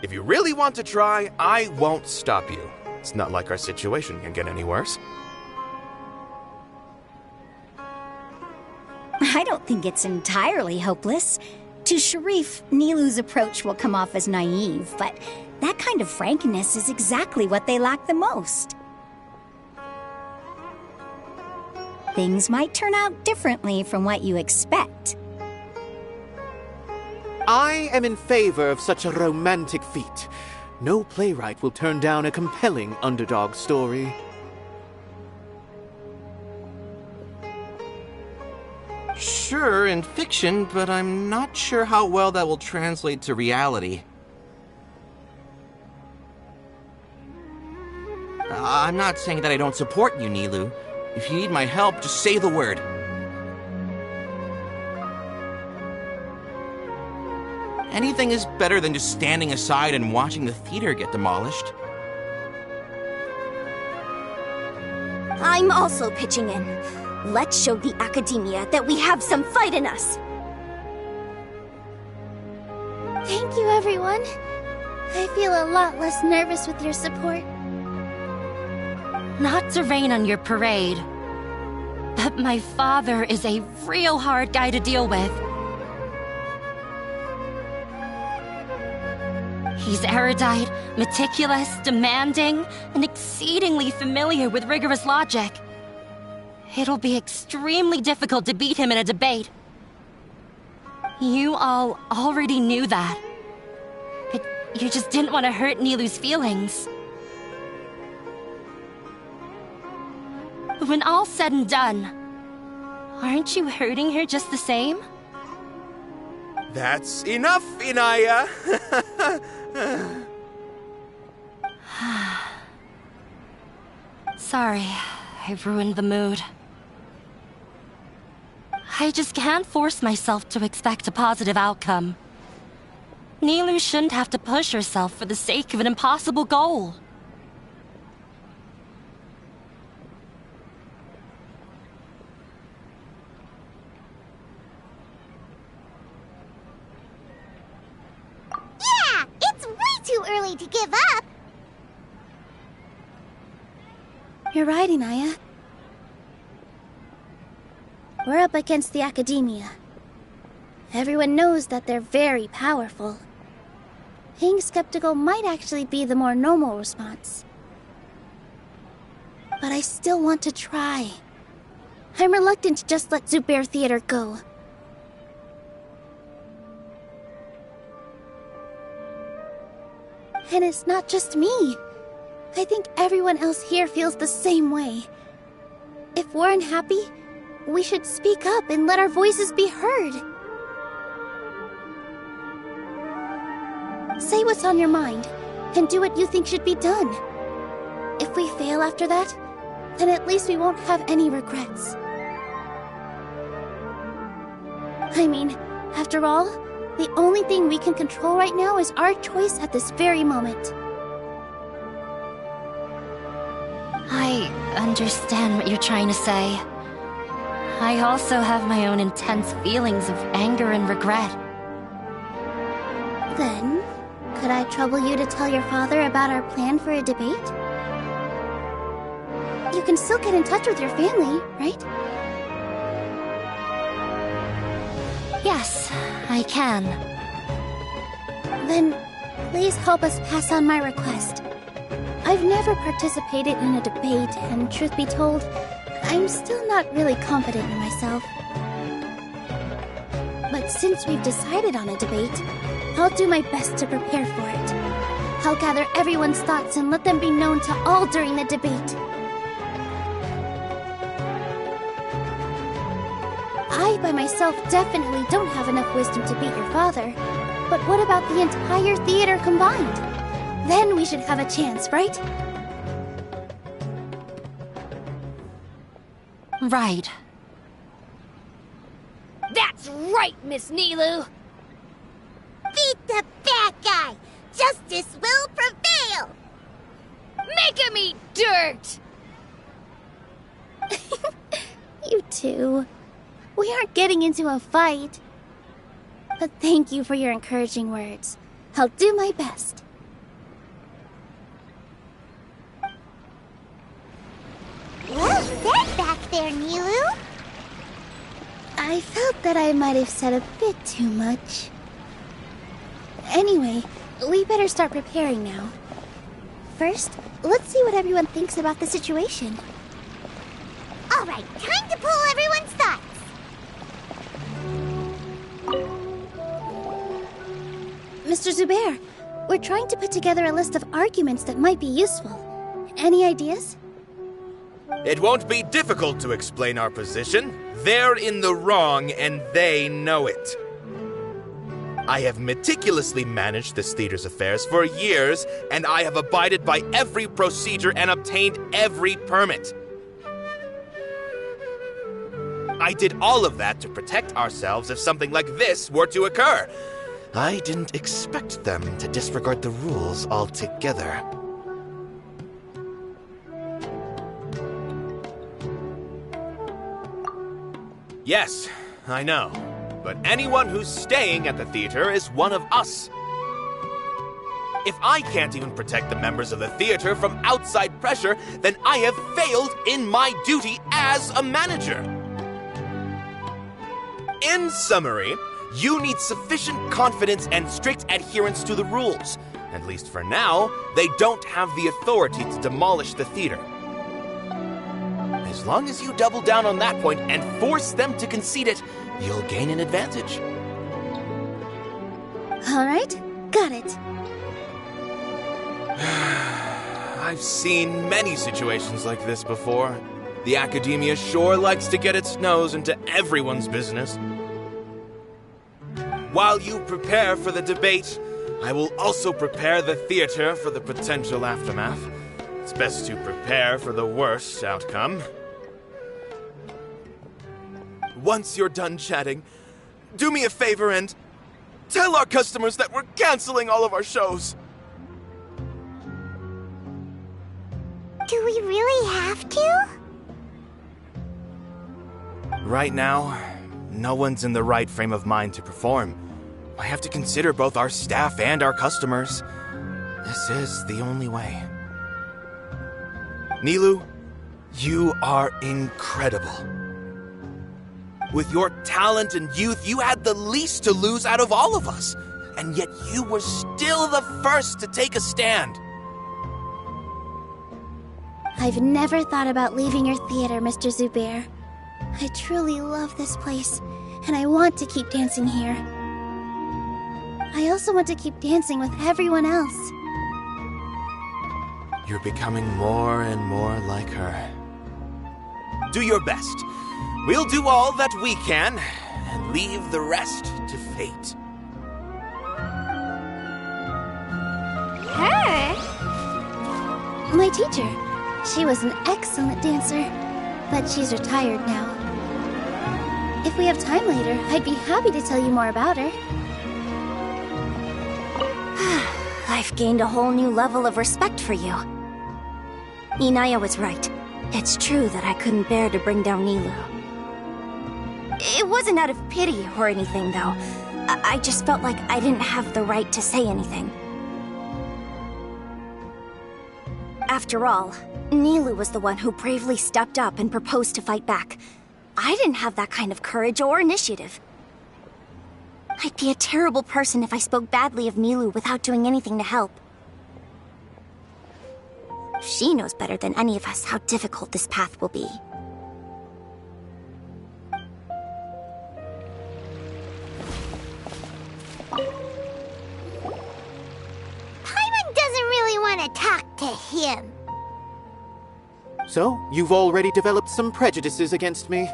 If you really want to try, I won't stop you. It's not like our situation can get any worse. I don't think it's entirely hopeless. To Sharif, Nilou's approach will come off as naive, but that kind of frankness is exactly what they lack the most. things might turn out differently from what you expect. I am in favor of such a romantic feat. No playwright will turn down a compelling underdog story. Sure, in fiction, but I'm not sure how well that will translate to reality. I'm not saying that I don't support you, Nilou. If you need my help, just say the word. Anything is better than just standing aside and watching the theater get demolished. I'm also pitching in. Let's show the Academia that we have some fight in us. Thank you, everyone. I feel a lot less nervous with your support. Not to rain on your parade, but my father is a real hard guy to deal with. He's erudite, meticulous, demanding, and exceedingly familiar with rigorous logic. It'll be extremely difficult to beat him in a debate. You all already knew that. But you just didn't want to hurt Nilou's feelings. When all's said and done, aren't you hurting her just the same? That's enough, Inaya! Sorry, I ruined the mood. I just can't force myself to expect a positive outcome. Nilou shouldn't have to push herself for the sake of an impossible goal. Yeah, it's way too early to give up. You're right, Inaya. We're up against the Academia. Everyone knows that they're very powerful. Being skeptical might actually be the more normal response. But I still want to try. I'm reluctant to just let Zubair Theater go. And it's not just me. I think everyone else here feels the same way. If we're unhappy, we should speak up and let our voices be heard. Say what's on your mind, and do what you think should be done. If we fail after that, then at least we won't have any regrets. I mean, after all, the only thing we can control right now is our choice at this very moment. I understand what you're trying to say. I also have my own intense feelings of anger and regret. Then, could I trouble you to tell your father about our plan for a debate? You can still get in touch with your family, right? Yes, I can. Then, please help us pass on my request. I've never participated in a debate, and truth be told, I'm still not really confident in myself. But since we've decided on a debate, I'll do my best to prepare for it. I'll gather everyone's thoughts and let them be known to all during the debate. I, by myself, definitely don't have enough wisdom to beat your father. But what about the entire theater combined? Then we should have a chance, right? Right. That's right, Miss Nilou! Beat the bad guy! Justice will prevail! Make him eat dirt! You two. We aren't getting into a fight. But thank you for your encouraging words. I'll do my best. Well said back there, Nilou. I felt that I might have said a bit too much. Anyway, we better start preparing now. First, let's see what everyone thinks about the situation. All right, time to pull everyone's thoughts. Mr. Zubair, we're trying to put together a list of arguments that might be useful. Any ideas? It won't be difficult to explain our position. They're in the wrong, and they know it. I have meticulously managed this theater's affairs for years, and I have abided by every procedure and obtained every permit. I did all of that to protect ourselves if something like this were to occur. I didn't expect them to disregard the rules altogether. Yes, I know. But anyone who's staying at the theater is one of us. If I can't even protect the members of the theater from outside pressure, then I have failed in my duty as a manager. In summary, you need sufficient confidence and strict adherence to the rules. At least for now, they don't have the authority to demolish the theater. As long as you double down on that point and force them to concede it, you'll gain an advantage. All right, got it. I've seen many situations like this before. The academia sure likes to get its nose into everyone's business. While you prepare for the debate, I will also prepare the theater for the potential aftermath. It's best to prepare for the worst outcome. Once you're done chatting, do me a favor and tell our customers that we're canceling all of our shows. Do we really have to? Right now, no one's in the right frame of mind to perform. I have to consider both our staff and our customers. This is the only way. Nilou, you are incredible. With your talent and youth, you had the least to lose out of all of us. And yet you were still the first to take a stand. I've never thought about leaving your theater, Mr. Zubair. I truly love this place, and I want to keep dancing here. I also want to keep dancing with everyone else. You're becoming more and more like her. Do your best. We'll do all that we can, and leave the rest to fate. Her? My teacher. She was an excellent dancer, but she's retired now. If we have time later, I'd be happy to tell you more about her. I've gained a whole new level of respect for you. Inaya was right. It's true that I couldn't bear to bring down Nilou. It wasn't out of pity or anything, though. I just felt like I didn't have the right to say anything. After all, Nilou was the one who bravely stepped up and proposed to fight back. I didn't have that kind of courage or initiative. I'd be a terrible person if I spoke badly of Nilou without doing anything to help. She knows better than any of us how difficult this path will be. Paimon doesn't really want to talk to him. So, you've already developed some prejudices against me.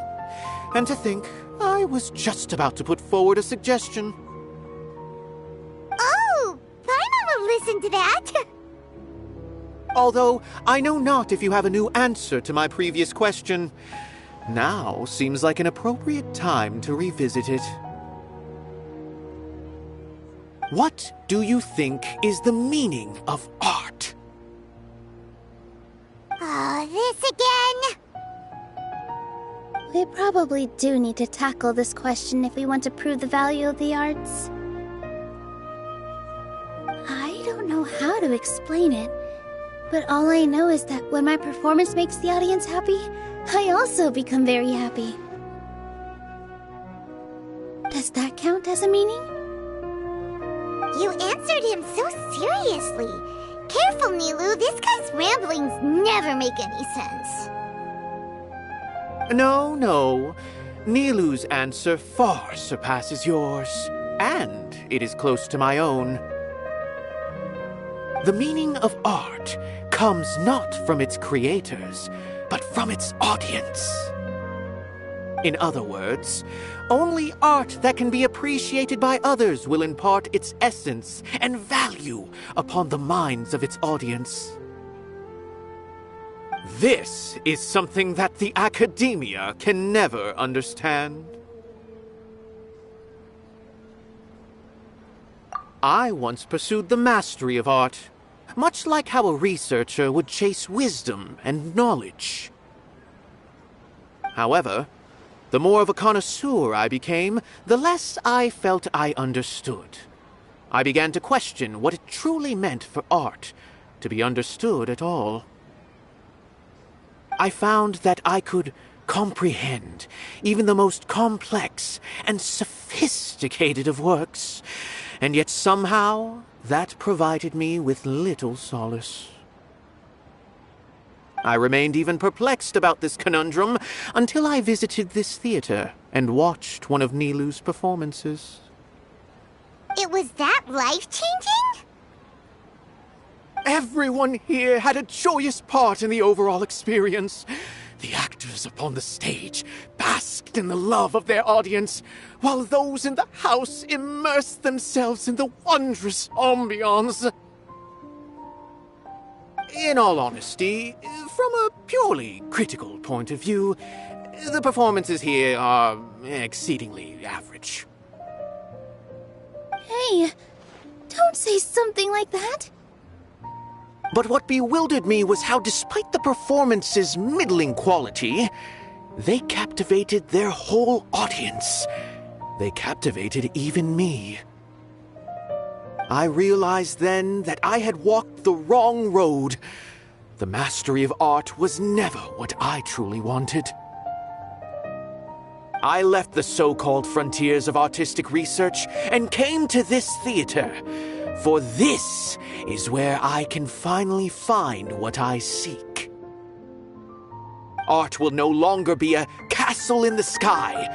And to think, I was just about to put forward a suggestion. Oh, Paimon will listen to that. Although, I know not if you have a new answer to my previous question. Now seems like an appropriate time to revisit it. What do you think is the meaning of art? Oh, this again? We probably do need to tackle this question if we want to prove the value of the arts. I don't know how to explain it, but all I know is that when my performance makes the audience happy, I also become very happy. Does that count as a meaning? You answered him so seriously. Careful, Nilou, this guy's ramblings never make any sense. No. Nilu's answer far surpasses yours, and it is close to my own. The meaning of art comes not from its creators, but from its audience. In other words, only art that can be appreciated by others will impart its essence and value upon the minds of its audience. This is something that the academia can never understand. I once pursued the mastery of art, much like how a researcher would chase wisdom and knowledge. However, the more of a connoisseur I became, the less I felt I understood. I began to question what it truly meant for art to be understood at all. I found that I could comprehend even the most complex and sophisticated of works, and yet somehow that provided me with little solace. I remained even perplexed about this conundrum until I visited this theater and watched one of Nilu's performances. It was that life-changing? Everyone here had a joyous part in the overall experience. The actors upon the stage basked in the love of their audience, while those in the house immersed themselves in the wondrous ambiance. In all honesty, from a purely critical point of view, the performances here are exceedingly average. Hey, don't say something like that. But what bewildered me was how, despite the performance's middling quality, they captivated their whole audience. They captivated even me. I realized then that I had walked the wrong road. The mastery of art was never what I truly wanted. I left the so-called frontiers of artistic research and came to this theater. For this is where I can finally find what I seek. Art will no longer be a castle in the sky.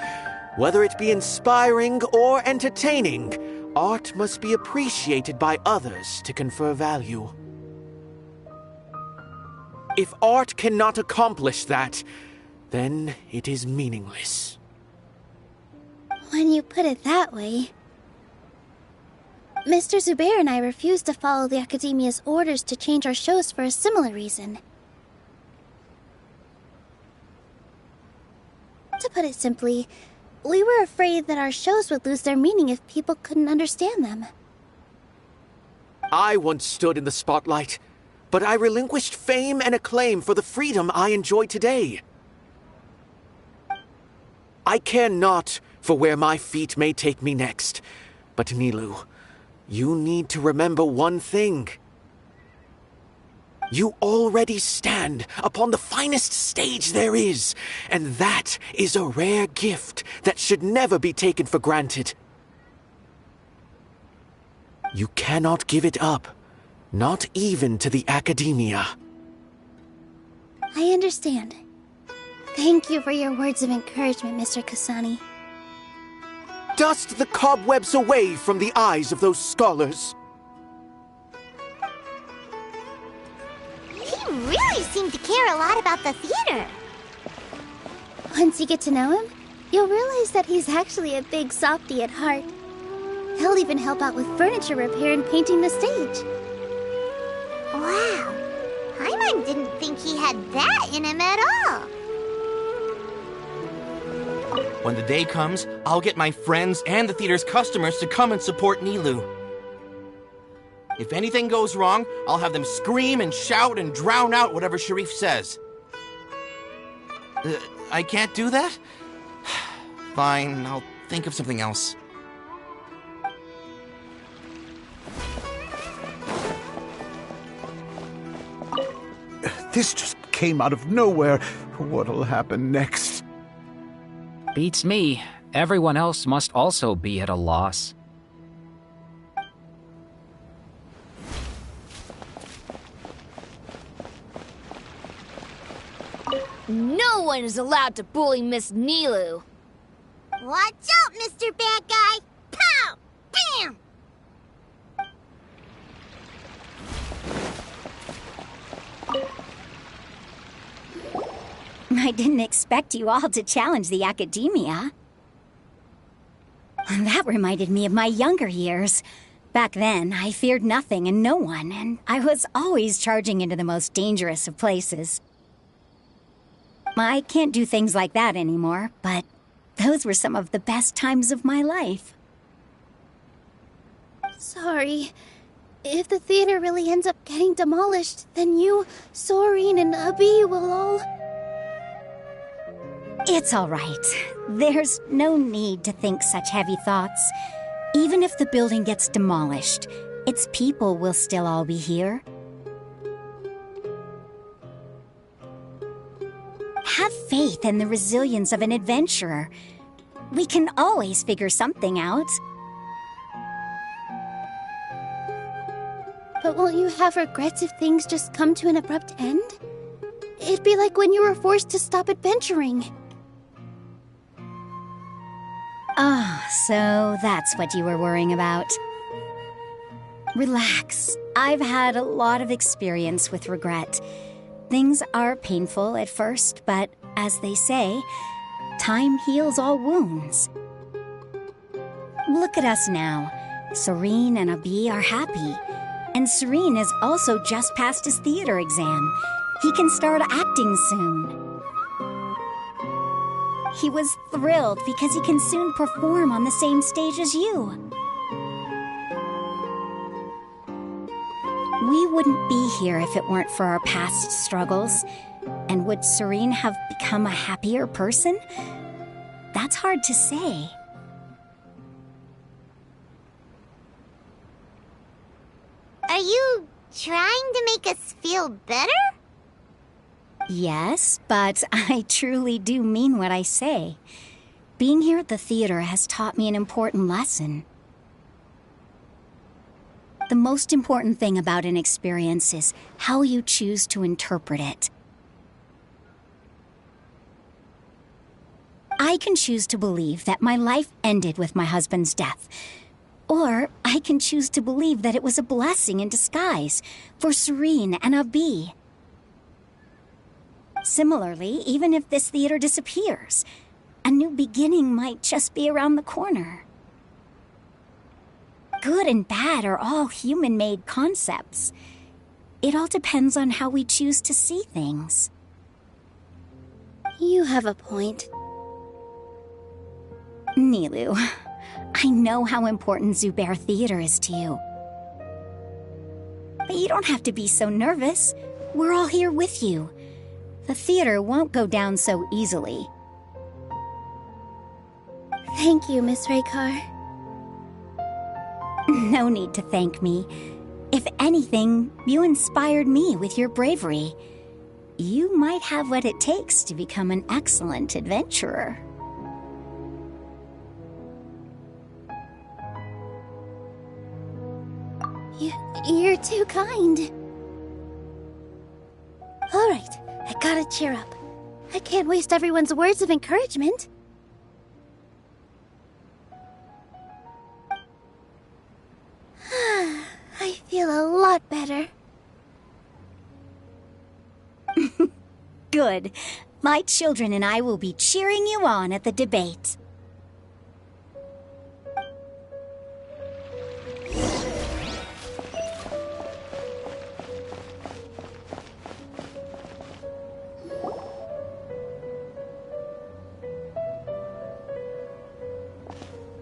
Whether it be inspiring or entertaining, art must be appreciated by others to confer value. If art cannot accomplish that, then it is meaningless. When you put it that way... Mr. Zubair and I refused to follow the Academia's orders to change our shows for a similar reason. To put it simply, we were afraid that our shows would lose their meaning if people couldn't understand them. I once stood in the spotlight, but I relinquished fame and acclaim for the freedom I enjoy today. I care not for where my feet may take me next, but Nilu, you need to remember one thing. You already stand upon the finest stage there is, and that is a rare gift that should never be taken for granted. You cannot give it up, not even to the Academia. I understand. Thank you for your words of encouragement, Mr. Kasani. Dust the cobwebs away from the eyes of those scholars. He really seemed to care a lot about the theater. Once you get to know him, you'll realize that he's actually a big softie at heart. He'll even help out with furniture repair and painting the stage. Wow. Paimon didn't think he had that in him at all. When the day comes, I'll get my friends and the theater's customers to come and support Nilu. If anything goes wrong, I'll have them scream and shout and drown out whatever Sharif says. I can't do that? Fine, I'll think of something else. This just came out of nowhere. What'll happen next? Beats me. Everyone else must also be at a loss. No one is allowed to bully Miss Nilou. Watch out, Mr. Bad Guy! Pow! Bam! I didn't expect you all to challenge the academia. That reminded me of my younger years. Back then, I feared nothing and no one, and I was always charging into the most dangerous of places. I can't do things like that anymore, but those were some of the best times of my life. Sorry. If the theater really ends up getting demolished, then you, Soren, and Abi will all... It's all right. There's no need to think such heavy thoughts. Even if the building gets demolished, its people will still all be here. Have faith in the resilience of an adventurer. We can always figure something out. But won't you have regrets if things just come to an abrupt end? It'd be like when you were forced to stop adventuring. Ah, so that's what you were worrying about. Relax. I've had a lot of experience with regret. Things are painful at first, but as they say, time heals all wounds. Look at us now. Soren and Abi are happy. And Soren has also just passed his theater exam. He can start acting soon. He was thrilled because he can soon perform on the same stage as you. We wouldn't be here if it weren't for our past struggles. And would Soren have become a happier person? That's hard to say. Are you trying to make us feel better? Yes, but I truly do mean what I say. Being here at the theater has taught me an important lesson. The most important thing about an experience is how you choose to interpret it. I can choose to believe that my life ended with my husband's death. Or I can choose to believe that it was a blessing in disguise for Soren and Abi. Similarly, even if this theater disappears, a new beginning might just be around the corner. Good and bad are all human-made concepts. It all depends on how we choose to see things. You have a point. Nilou, I know how important Zubair Theater is to you. But you don't have to be so nervous. We're all here with you. The theater won't go down so easily. Thank you, Miss Raykar. No need to thank me. If anything, you inspired me with your bravery. You might have what it takes to become an excellent adventurer. You're too kind. All right, I gotta cheer up. I can't waste everyone's words of encouragement. I feel a lot better. Good. My children and I will be cheering you on at the debate.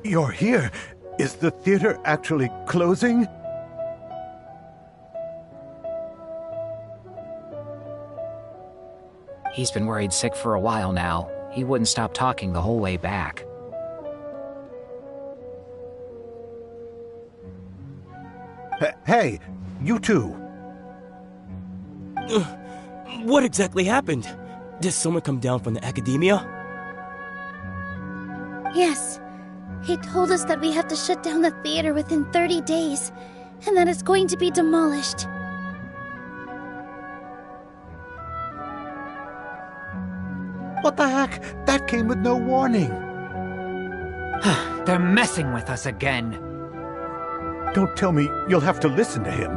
You're here. Is the theater actually closing? He's been worried sick for a while now. He wouldn't stop talking the whole way back. Hey, you two. What exactly happened? Did someone come down from the academia? Yes. He told us that we have to shut down the theater within 30 days, and that it's going to be demolished. What the heck? That came with no warning. They're messing with us again. Don't tell me you'll have to listen to him.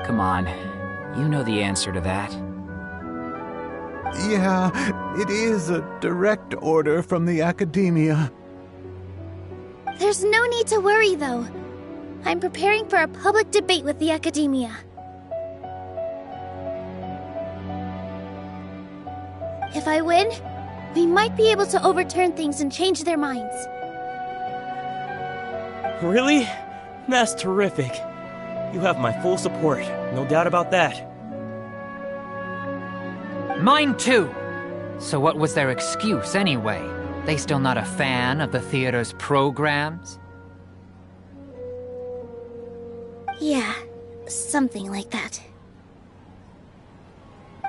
Come on. You know the answer to that. Yeah, it is a direct order from the Academia. There's no need to worry, though. I'm preparing for a public debate with the Academia. If I win, we might be able to overturn things and change their minds. Really? That's terrific. You have my full support, no doubt about that. Mine too! So what was their excuse anyway? They still not a fan of the theater's programs? Yeah, something like that.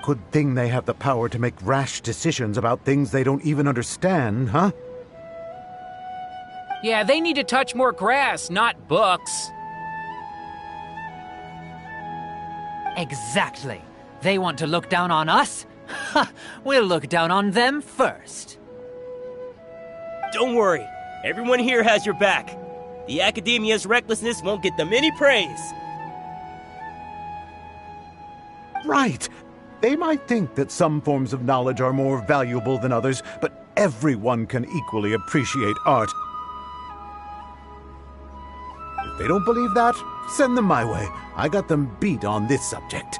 Good thing they have the power to make rash decisions about things they don't even understand, huh? Yeah, they need to touch more grass, not books. Exactly. They want to look down on us? Ha! We'll look down on them first. Don't worry. Everyone here has your back. The Academia's recklessness won't get them any praise. Right. They might think that some forms of knowledge are more valuable than others, but everyone can equally appreciate art. If they don't believe that, send them my way. I got them beat on this subject.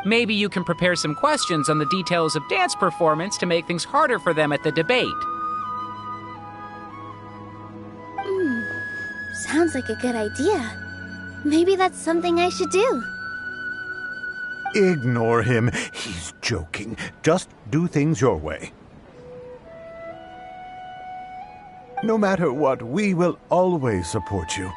Maybe you can prepare some questions on the details of dance performance to make things harder for them at the debate. Sounds like a good idea. Maybe that's something I should do. Ignore him. He's joking. Just do things your way. No matter what, we will always support you.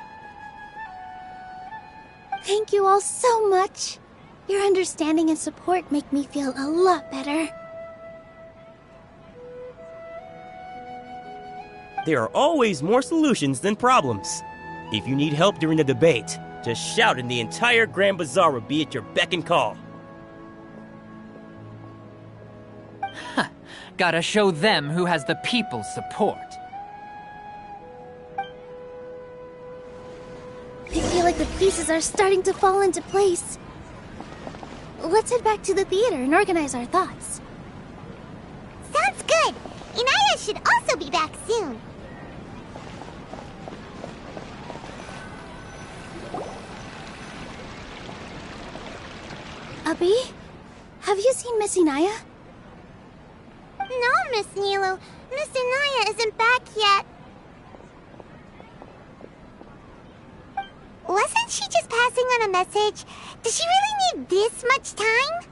Thank you all so much. Your understanding and support make me feel a lot better. There are always more solutions than problems. If you need help during the debate, just shout and the entire Grand Bazaar will be at your beck and call. Gotta show them who has the people's support. I feel like the pieces are starting to fall into place. Let's head back to the theater and organize our thoughts. Sounds good. Inaya should also be back soon. Abi, have you seen Miss Inaya? No, Miss Nilu. Miss Inaya isn't back yet. Wasn't she just passing on a message? Does she really need this much time?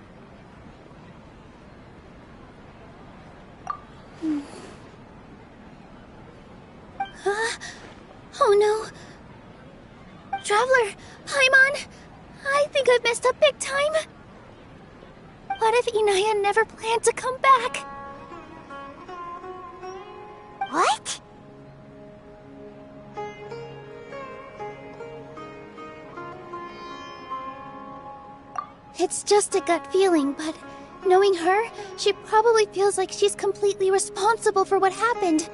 Oh no. Traveler, Paimon, I think I've messed up big time. What if Inaya never planned to come back? What? It's just a gut feeling, but knowing her, she probably feels like she's completely responsible for what happened.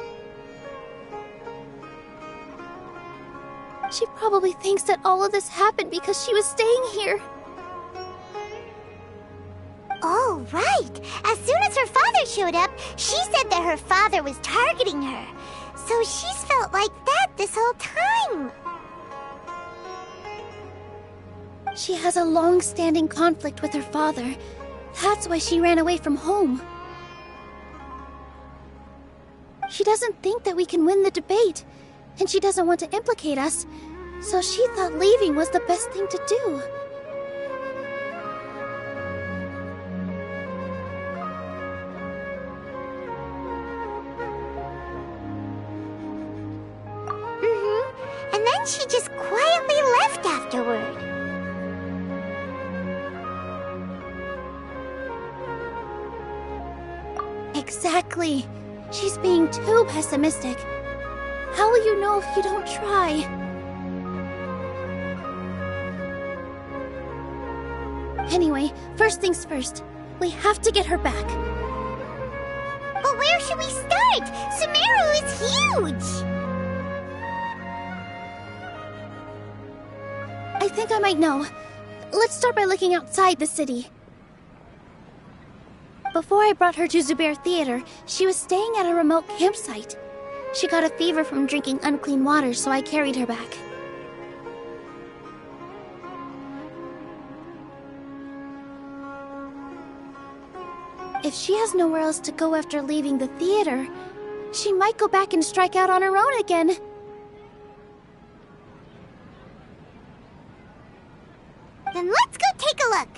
She probably thinks that all of this happened because she was staying here. Oh, right. As soon as her father showed up, she said that her father was targeting her. So she's felt like that this whole time. She has a long-standing conflict with her father. That's why she ran away from home. She doesn't think that we can win the debate, and she doesn't want to implicate us, so she thought leaving was the best thing to do. And then she just quietly left afterward. Exactly. She's being too pessimistic. How will you know if you don't try? Anyway, first things first. We have to get her back. But where should we start? Sumeru is huge! I think I might know. Let's start by looking outside the city. Before I brought her to Zubair Theater, she was staying at a remote campsite. She got a fever from drinking unclean water, so I carried her back. If she has nowhere else to go after leaving the theater, she might go back and strike out on her own again. Then let's go take a look.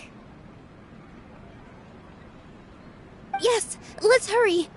Yes, let's hurry.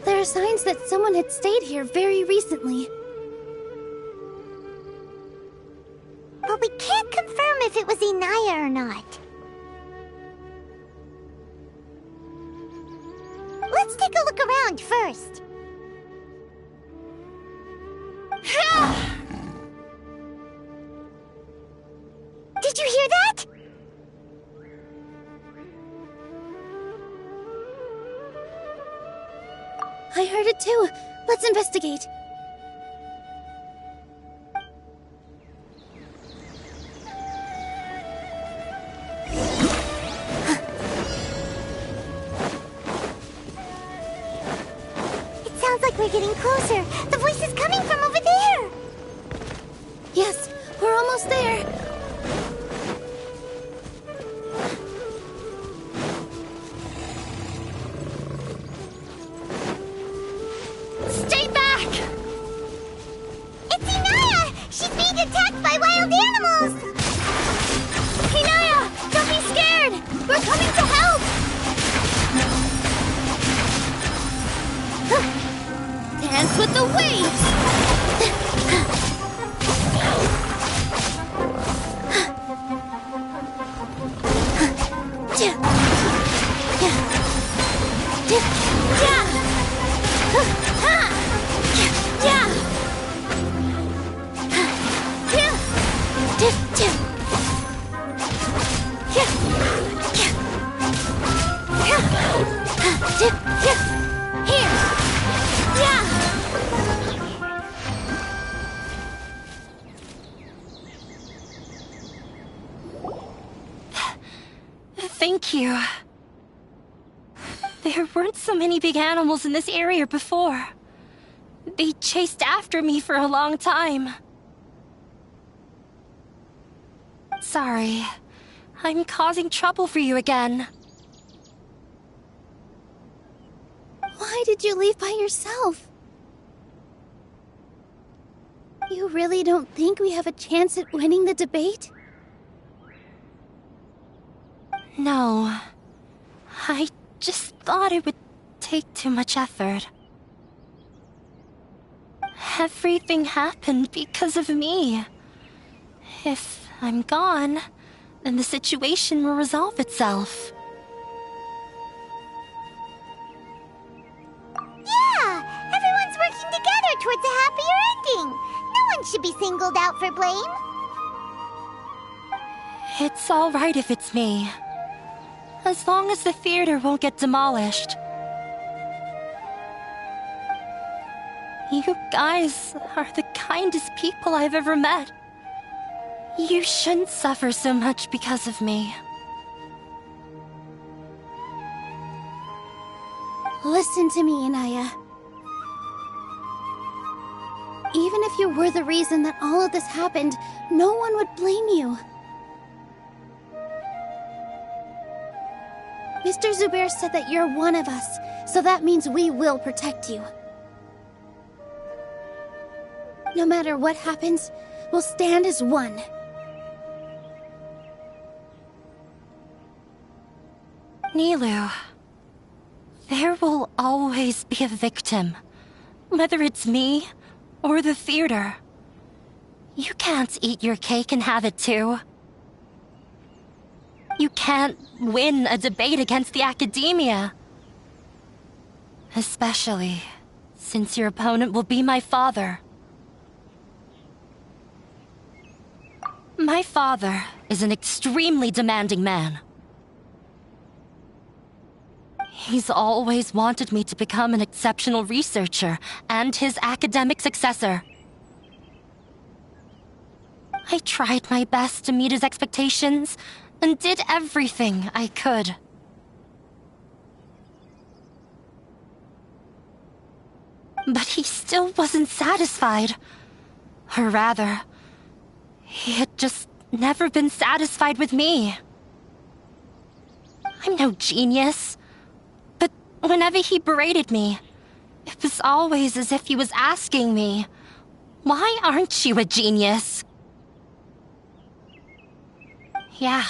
There are signs that someone had stayed here very recently. But we can't confirm if it was Inaya or not. Let's take a look around first. Did you hear that? I heard it too. Let's investigate. It sounds like we're getting closer. The voice is coming from over there. Yes, we're almost there. Stay back! It's Inaya! She's being attacked by wild animals! Inaya, don't be scared! We're coming to help! Dance with the waves! Thank you. There weren't so many big animals in this area before. They chased after me for a long time. Sorry. I'm causing trouble for you again. Why did you leave by yourself? You really don't think we have a chance at winning the debate? No. I just thought it would take too much effort. Everything happened because of me. If I'm gone, then the situation will resolve itself. Yeah! Everyone's working together towards a happier ending. No one should be singled out for blame. It's all right if it's me. As long as the theater won't get demolished. You guys are the kindest people I've ever met. You shouldn't suffer so much because of me. Listen to me, Inaya. Even if you were the reason that all of this happened, no one would blame you. Mr. Zubair said that you're one of us, so that means we will protect you. No matter what happens, we'll stand as one. Nilou, there will always be a victim, whether it's me or the theater. You can't eat your cake and have it too. You can't win a debate against the academia. Especially since your opponent will be my father. My father is an extremely demanding man. He's always wanted me to become an exceptional researcher and his academic successor. I tried my best to meet his expectations and did everything I could. But he still wasn't satisfied. Or rather, he had just never been satisfied with me. I'm no genius. But whenever he berated me, it was always as if he was asking me, "Why aren't you a genius?" Yeah,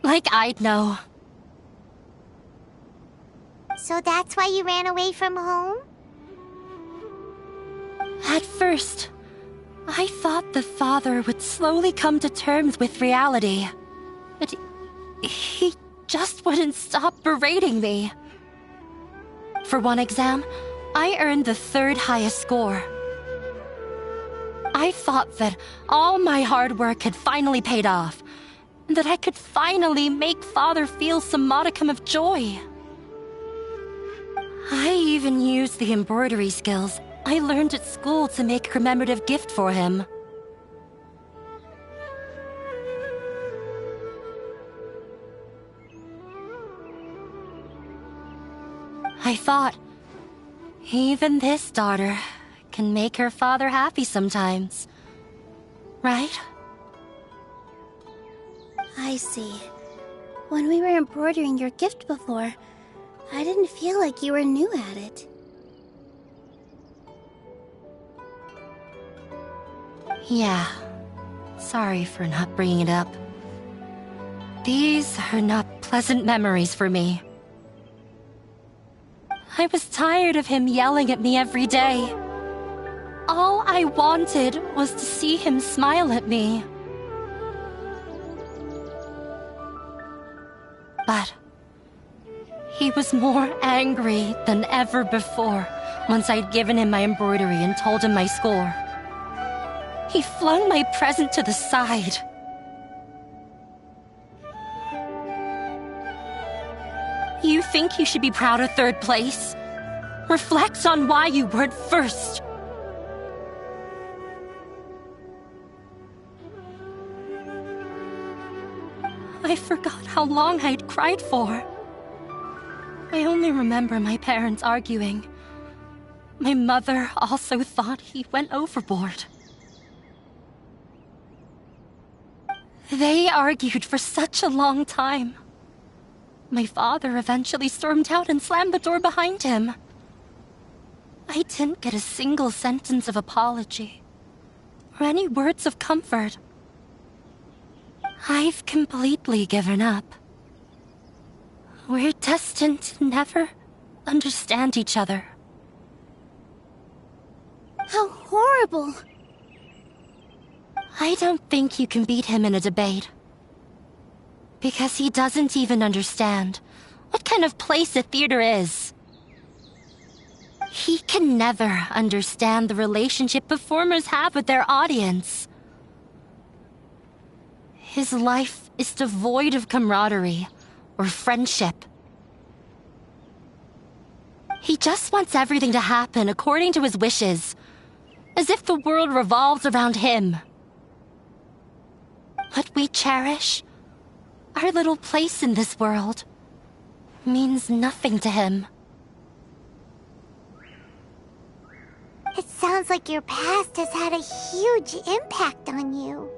like I'd know. So that's why you ran away from home? At first, I thought the father would slowly come to terms with reality. But he just wouldn't stop berating me. For one exam, I earned the 3rd highest score. I thought that all my hard work had finally paid off, and that I could finally make Father feel some modicum of joy. I even used the embroidery skills I learned at school to make a commemorative gift for him. I thought, even this daughter can make her father happy sometimes. Right? I see. When we were embroidering your gift before, I didn't feel like you were new at it. Yeah. Sorry for not bringing it up. These are not pleasant memories for me. I was tired of him yelling at me every day. All I wanted was to see him smile at me. But he was more angry than ever before once I'd given him my embroidery and told him my score. He flung my present to the side. You think you should be proud of 3rd place? Reflect on why you weren't first. I forgot how long I'd cried for. I only remember my parents arguing. My mother also thought he went overboard. They argued for such a long time. My father eventually stormed out and slammed the door behind him. I didn't get a single sentence of apology or any words of comfort. I've completely given up. We're destined to never understand each other. How horrible! I don't think you can beat him in a debate. Because he doesn't even understand what kind of place a theater is. He can never understand the relationship performers have with their audience. His life is devoid of camaraderie or friendship. He just wants everything to happen according to his wishes, as if the world revolves around him. What we cherish, our little place in this world, means nothing to him. It sounds like your past has had a huge impact on you.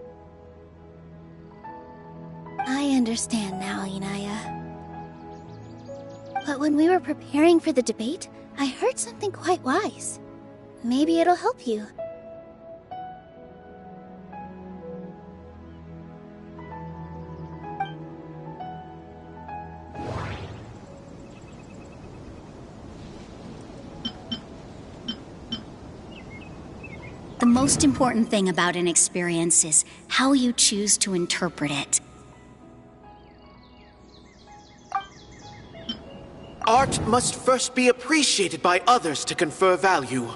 I understand now, Inaya. But when we were preparing for the debate, I heard something quite wise. Maybe it'll help you. The most important thing about an experience is how you choose to interpret it. Art must first be appreciated by others to confer value.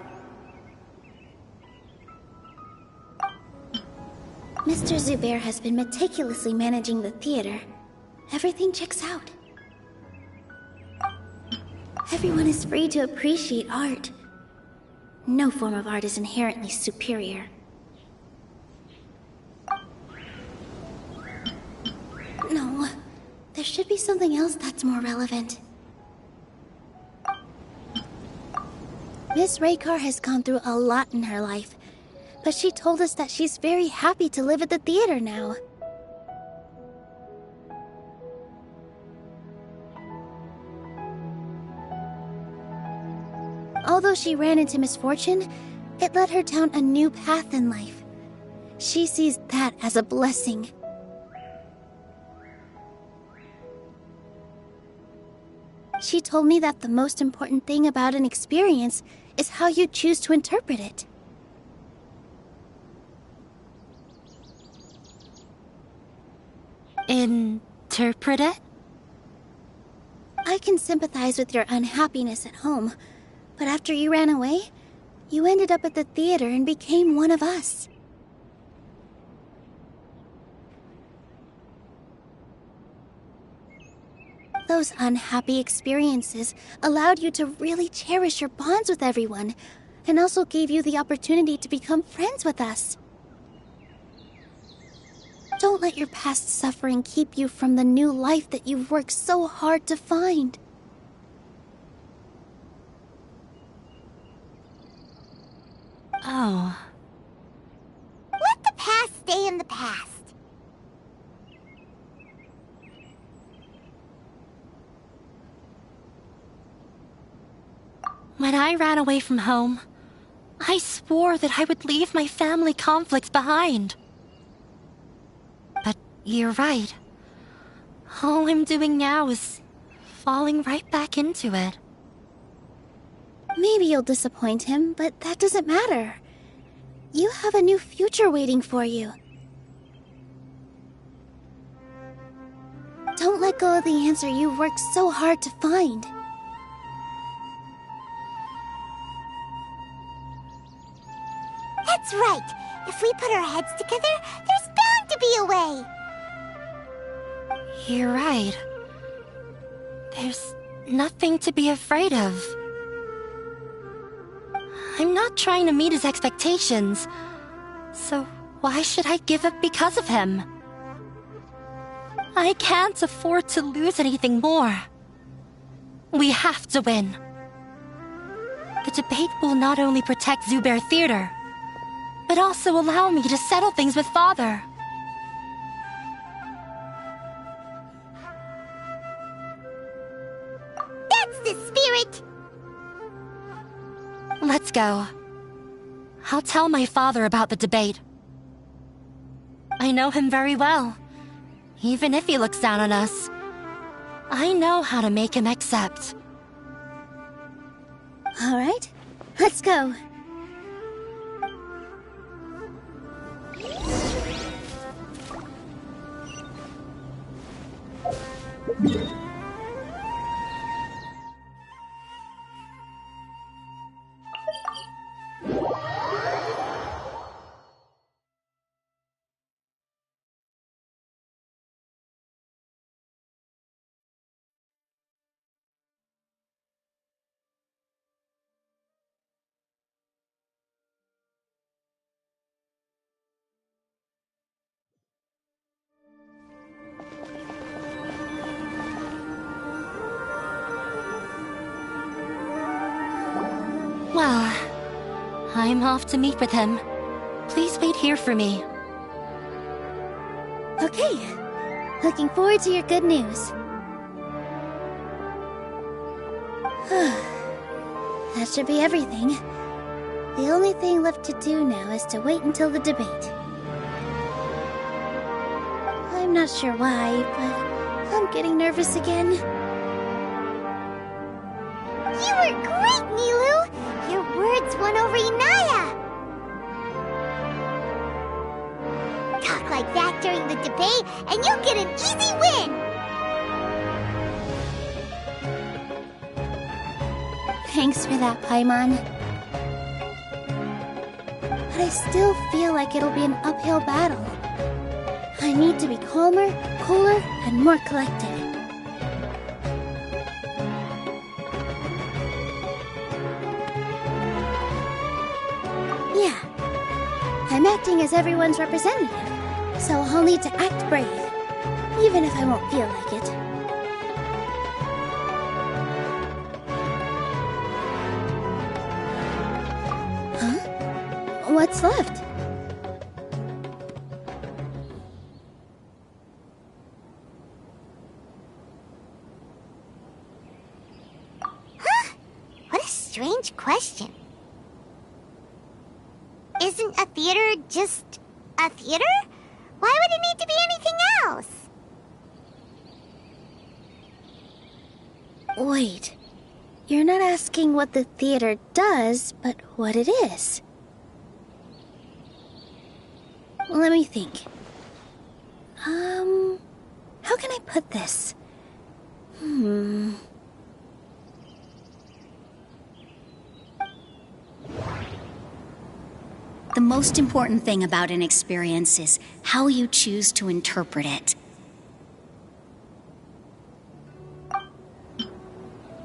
Mr. Zubair has been meticulously managing the theater. Everything checks out. Everyone is free to appreciate art. No form of art is inherently superior. No, there should be something else that's more relevant. Miss Raykar has gone through a lot in her life, but she told us that she's very happy to live at the theater now. Although she ran into misfortune, it led her down a new path in life. She sees that as a blessing. She told me that the most important thing about an experience is how you choose to interpret it. Interpret it? I can sympathize with your unhappiness at home, but after you ran away, you ended up at the theater and became one of us. Those unhappy experiences allowed you to really cherish your bonds with everyone, and also gave you the opportunity to become friends with us. Don't let your past suffering keep you from the new life that you've worked so hard to find. Oh. Let the past stay in the past. When I ran away from home, I swore that I would leave my family conflicts behind. But you're right. All I'm doing now is falling right back into it. Maybe you'll disappoint him, but that doesn't matter. You have a new future waiting for you. Don't let go of the answer you worked so hard to find. That's right. If we put our heads together, there's bound to be a way. You're right. There's nothing to be afraid of. I'm not trying to meet his expectations, so why should I give up because of him? I can't afford to lose anything more. We have to win. The debate will not only protect Zubair Theater, but also allow me to settle things with Father. That's the spirit! Let's go. I'll tell my father about the debate. I know him very well. Even if he looks down on us, I know how to make him accept. All right, let's go. I'm off to meet with him. Please wait here for me. Okay. Looking forward to your good news. That should be everything. The only thing left to do now is to wait until the debate. I'm not sure why, but I'm getting nervous again. You were great, Nilou! Your words won over Inaya! Talk like that during the debate, and you'll get an easy win! Thanks for that, Paimon. But I still feel like it'll be an uphill battle. I need to be calmer, cooler, and more collected. Yeah. I'm acting as everyone's representative, so I'll need to act brave, even if I won't feel like it. Huh? What's left? What a strange question. Isn't a theater just a theater? Why would it need to be anything else? Wait. You're not asking what the theater does, but what it is. Let me think. How can I put this? The most important thing about an experience is how you choose to interpret it.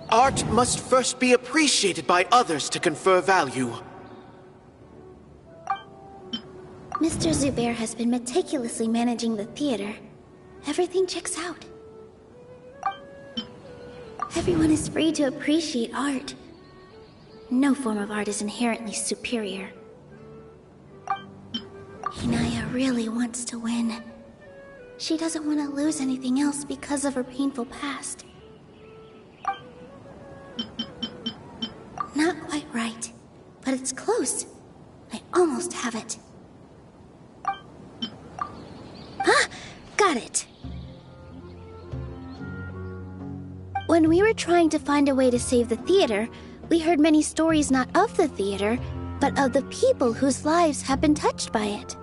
Art must first be appreciated by others to confer value. Mr. Zubair has been meticulously managing the theater. Everything checks out. Everyone is free to appreciate art. No form of art is inherently superior. Inaya really wants to win. She doesn't want to lose anything else because of her painful past. Not quite right, but it's close. I almost have it. Ah! Got it! When we were trying to find a way to save the theater, we heard many stories not of the theater, but of the people whose lives have been touched by it.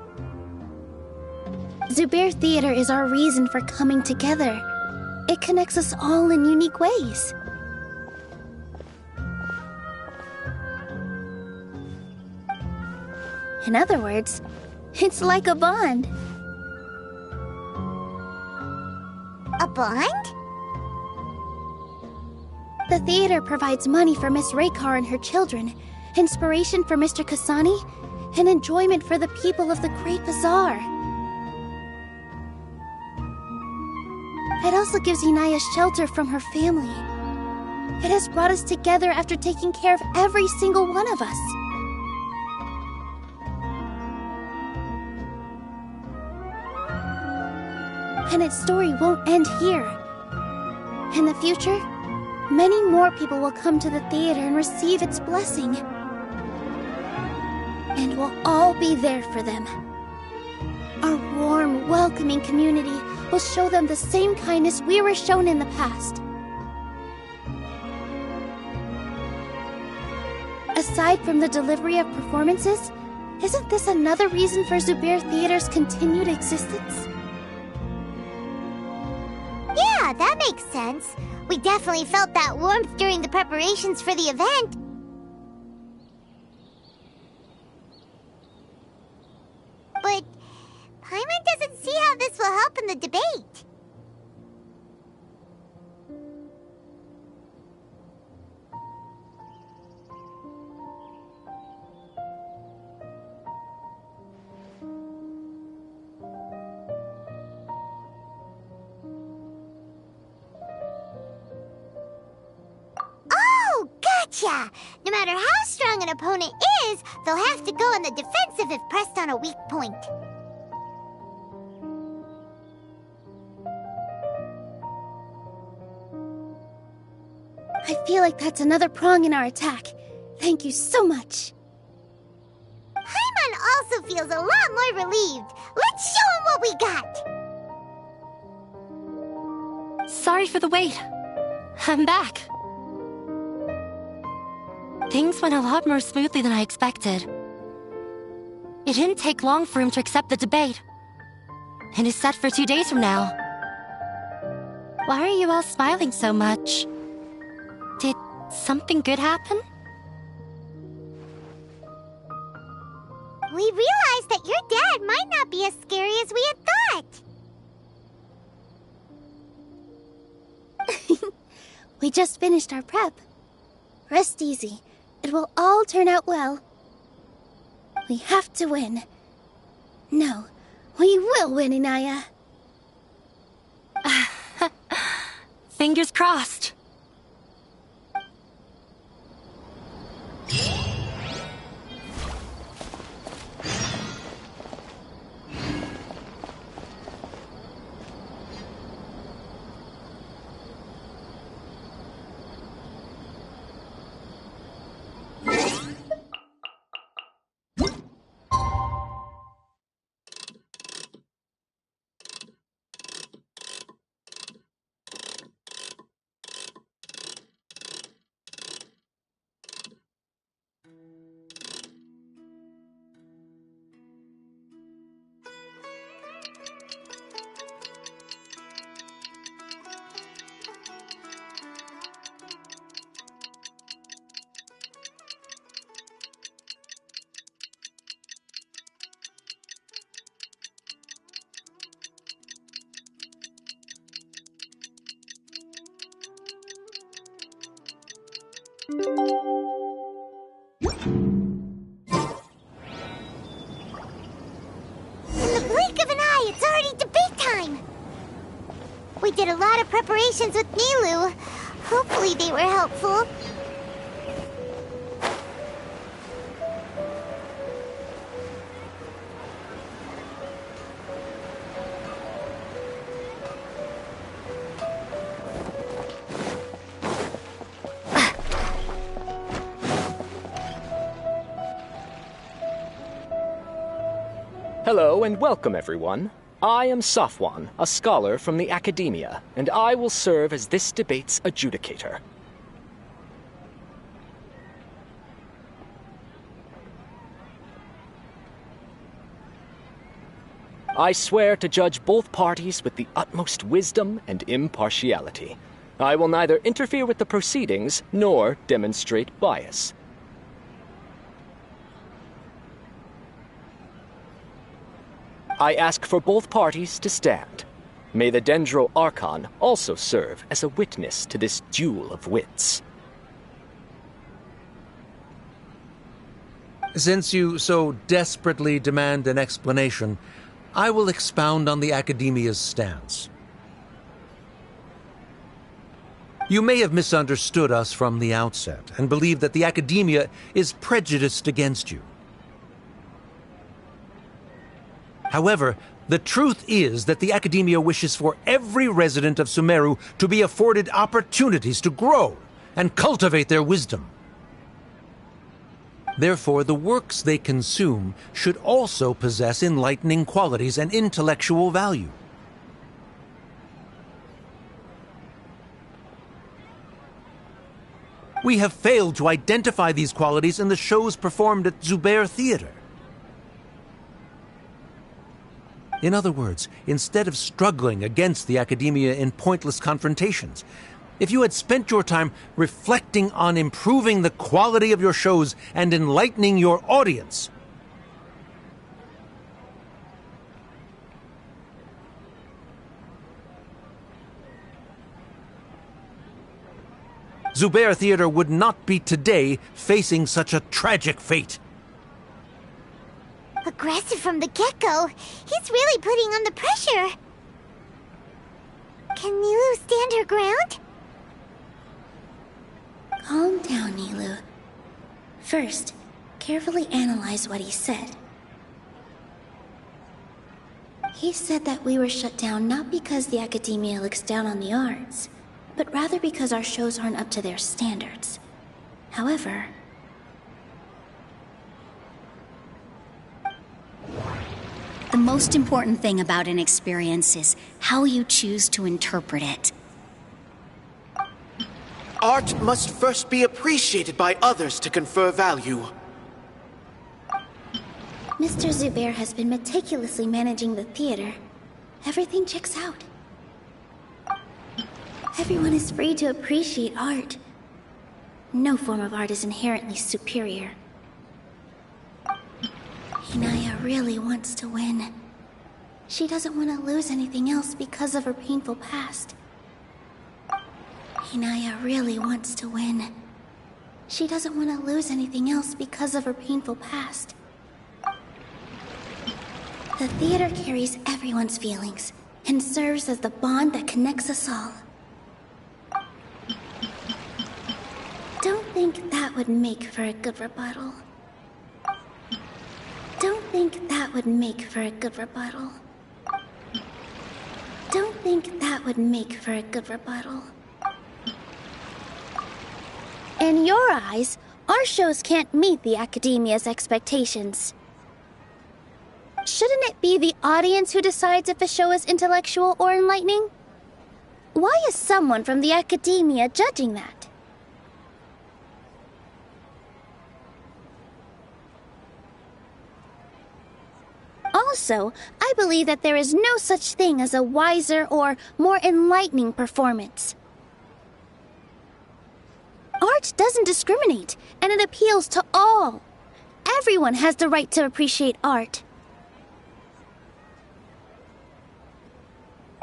Zubair Theater is our reason for coming together. It connects us all in unique ways. In other words, it's like a bond. A bond? The theater provides money for Miss Raykar and her children, inspiration for Mr. Kasani, and enjoyment for the people of the Great Bazaar. It also gives Inaya shelter from her family. It has brought us together after taking care of every single one of us. And its story won't end here. In the future, many more people will come to the theater and receive its blessing. And we'll all be there for them. Our warm, welcoming community will show them the same kindness we were shown in the past. Aside from the delivery of performances, isn't this another reason for Zubair Theater's continued existence? Yeah, that makes sense. We definitely felt that warmth during the preparations for the event. But Paimon doesn't see how this will help in the debate. Gotcha! No matter how strong an opponent is, they'll have to go on the defensive if pressed on a weak point. I feel like that's another prong in our attack. Thank you so much. Paimon also feels a lot more relieved. Let's show him what we got! Sorry for the wait. I'm back. Things went a lot more smoothly than I expected. It didn't take long for him to accept the debate. It is set for 2 days from now. Why are you all smiling so much? Did something good happen? We realized that your dad might not be as scary as we had thought. We just finished our prep. Rest easy. It will all turn out well. We have to win. No, we will win, Inaya. Fingers crossed. We did a lot of preparations with Nilou. Hopefully they were helpful. Hello and welcome, everyone. I am Safwan, a scholar from the Academia, and I will serve as this debate's adjudicator. I swear to judge both parties with the utmost wisdom and impartiality. I will neither interfere with the proceedings nor demonstrate bias. I ask for both parties to stand. May the Dendro Archon also serve as a witness to this duel of wits. Since you so desperately demand an explanation, I will expound on the Academia's stance. You may have misunderstood us from the outset and believe that the Academia is prejudiced against you. However, the truth is that the Academia wishes for every resident of Sumeru to be afforded opportunities to grow and cultivate their wisdom. Therefore, the works they consume should also possess enlightening qualities and intellectual value. We have failed to identify these qualities in the shows performed at Zubair Theater. In other words, instead of struggling against the Academia in pointless confrontations, if you had spent your time reflecting on improving the quality of your shows and enlightening your audience, Zubair Theater would not be today facing such a tragic fate. Aggressive from the get-go. He's really putting on the pressure. Can Nilou stand her ground? Calm down, Nilou. First, carefully analyze what he said. He said that we were shut down not because the academia looks down on the arts, but rather because our shows aren't up to their standards. However, the most important thing about an experience is how you choose to interpret it. Art must first be appreciated by others to confer value. Mr. Zubair has been meticulously managing the theater. Everything checks out. Everyone is free to appreciate art. No form of art is inherently superior. Inaya really wants to win. She doesn't want to lose anything else because of her painful past. Inaya really wants to win. She doesn't want to lose anything else because of her painful past. The theater carries everyone's feelings and serves as the bond that connects us all. Don't think that would make for a good rebuttal. Don't think that would make for a good rebuttal. Don't think that would make for a good rebuttal. In your eyes, our shows can't meet the academia's expectations. Shouldn't it be the audience who decides if a show is intellectual or enlightening? Why is someone from the academia judging that? Also, I believe that there is no such thing as a wiser or more enlightening performance. Art doesn't discriminate, and it appeals to all. Everyone has the right to appreciate art.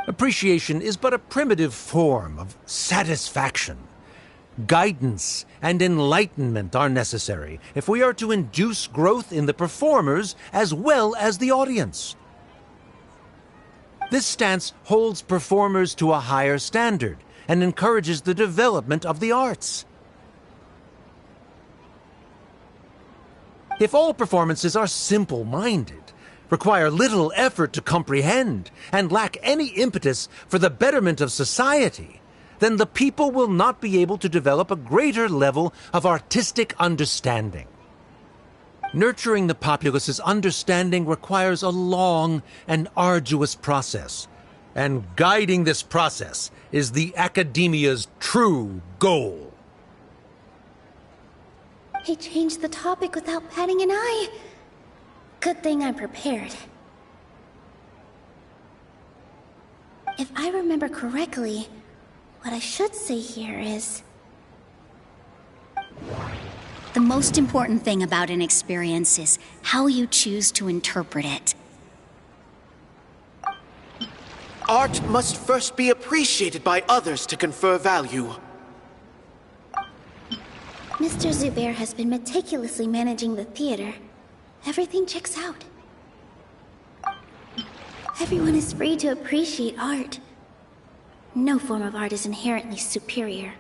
Appreciation is but a primitive form of satisfaction. Guidance and enlightenment are necessary if we are to induce growth in the performers as well as the audience. This stance holds performers to a higher standard and encourages the development of the arts. If all performances are simple-minded, require little effort to comprehend, and lack any impetus for the betterment of society, then the people will not be able to develop a greater level of artistic understanding. Nurturing the populace's understanding requires a long and arduous process, and guiding this process is the academia's true goal. He changed the topic without batting an eye. Good thing I'm prepared. If I remember correctly, what I should say here is... The most important thing about an experience is how you choose to interpret it. Art must first be appreciated by others to confer value. Mr. Zubair has been meticulously managing the theater. Everything checks out. Everyone is free to appreciate art. No form of art is inherently superior.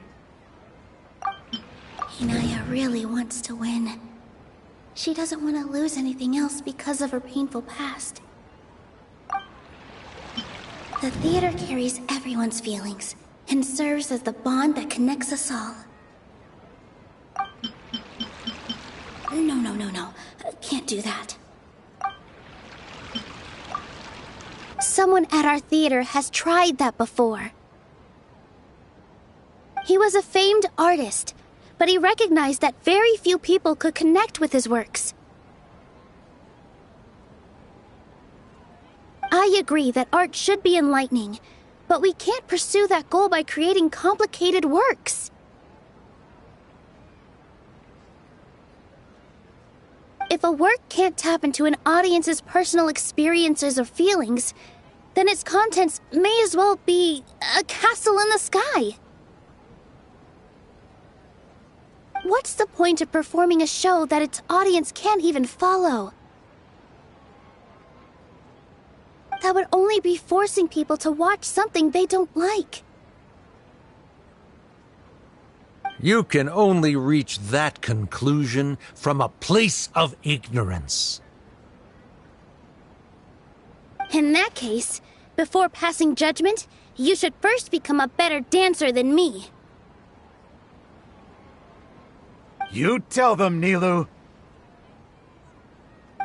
Inaya really wants to win. She doesn't want to lose anything else because of her painful past. The theater carries everyone's feelings and serves as the bond that connects us all. No. Can't do that. Someone at our theater has tried that before. He was a famed artist, but he recognized that very few people could connect with his works. I agree that art should be enlightening, but we can't pursue that goal by creating complicated works. If a work can't tap into an audience's personal experiences or feelings, then its contents may as well be a castle in the sky. What's the point of performing a show that its audience can't even follow? That would only be forcing people to watch something they don't like. You can only reach that conclusion from a place of ignorance. In that case, before passing judgment, you should first become a better dancer than me. You tell them, Nilou.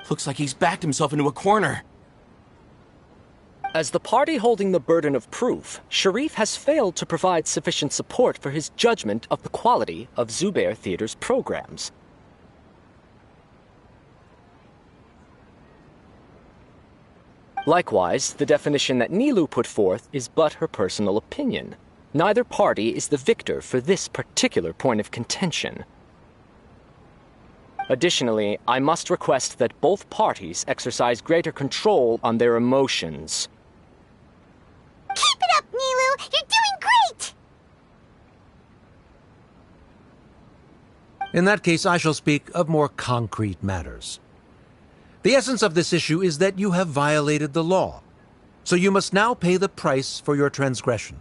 Looks like he's backed himself into a corner. As the party holding the burden of proof, Sharif has failed to provide sufficient support for his judgment of the quality of Zubair Theater's programs. Likewise, the definition that Nilou put forth is but her personal opinion. Neither party is the victor for this particular point of contention. Additionally, I must request that both parties exercise greater control on their emotions. Keep it up, Nilou! You're doing great! In that case, I shall speak of more concrete matters. The essence of this issue is that you have violated the law, so you must now pay the price for your transgression.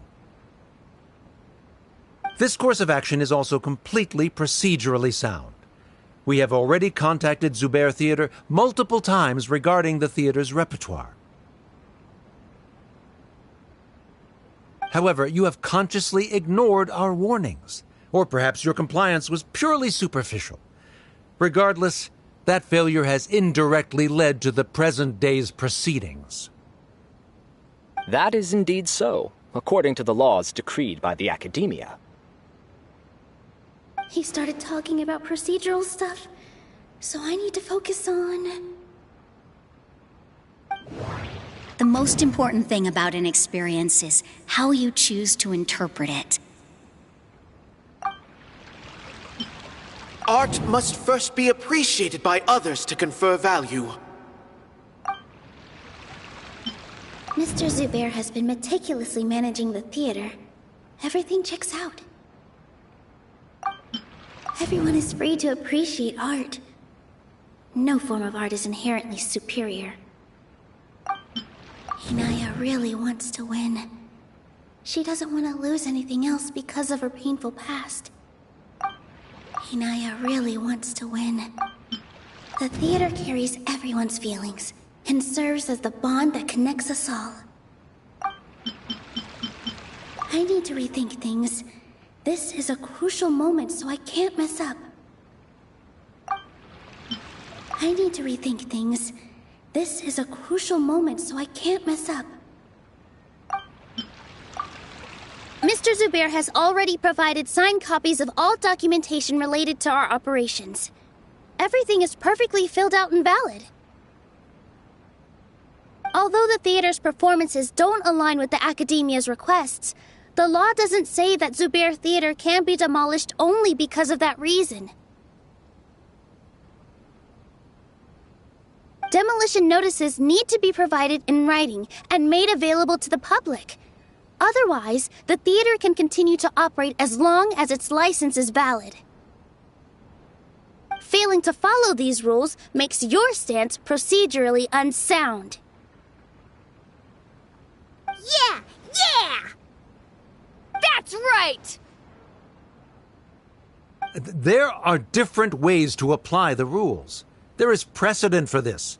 This course of action is also completely procedurally sound. We have already contacted Zubair Theater multiple times regarding the theater's repertoire. However, you have consciously ignored our warnings, or perhaps your compliance was purely superficial. Regardless, that failure has indirectly led to the present day's proceedings. That is indeed so, according to the laws decreed by the Academia. He started talking about procedural stuff, so I need to focus on... The most important thing about an experience is how you choose to interpret it. Art must first be appreciated by others to confer value. Mr. Zubair has been meticulously managing the theater. Everything checks out. Everyone is free to appreciate art. No form of art is inherently superior. Inaya really wants to win. She doesn't want to lose anything else because of her painful past. Inaya really wants to win. The theater carries everyone's feelings and serves as the bond that connects us all. I need to rethink things. This is a crucial moment, so I can't mess up. I need to rethink things. This is a crucial moment, so I can't mess up. Mr. Zubair has already provided signed copies of all documentation related to our operations. Everything is perfectly filled out and valid. Although the theater's performances don't align with the Academia's requests, the law doesn't say that Zubair Theater can be demolished only because of that reason. Demolition notices need to be provided in writing and made available to the public. Otherwise, the theater can continue to operate as long as its license is valid. Failing to follow these rules makes your stance procedurally unsound. Yeah! Yeah! That's right! There are different ways to apply the rules. There is precedent for this.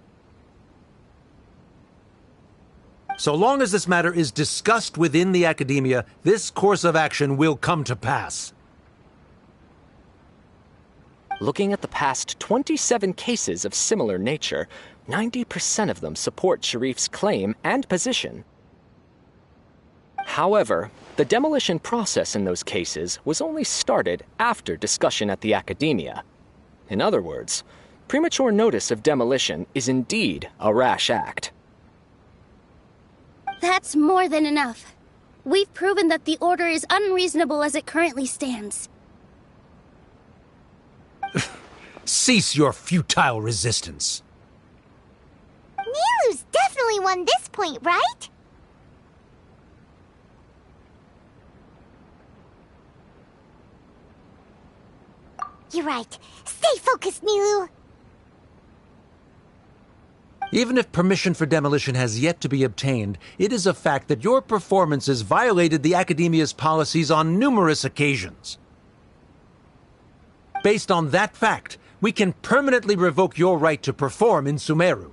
So long as this matter is discussed within the Academia, this course of action will come to pass. Looking at the past 27 cases of similar nature, 90% of them support Sharif's claim and position. However, the demolition process in those cases was only started after discussion at the Academia. In other words, premature notice of demolition is indeed a rash act. That's more than enough. We've proven that the order is unreasonable as it currently stands. Cease your futile resistance. Nilou's definitely won this point, right? You're right. Stay focused, Nilou. Even if permission for demolition has yet to be obtained, it is a fact that your performances violated the Academia's policies on numerous occasions. Based on that fact, we can permanently revoke your right to perform in Sumeru.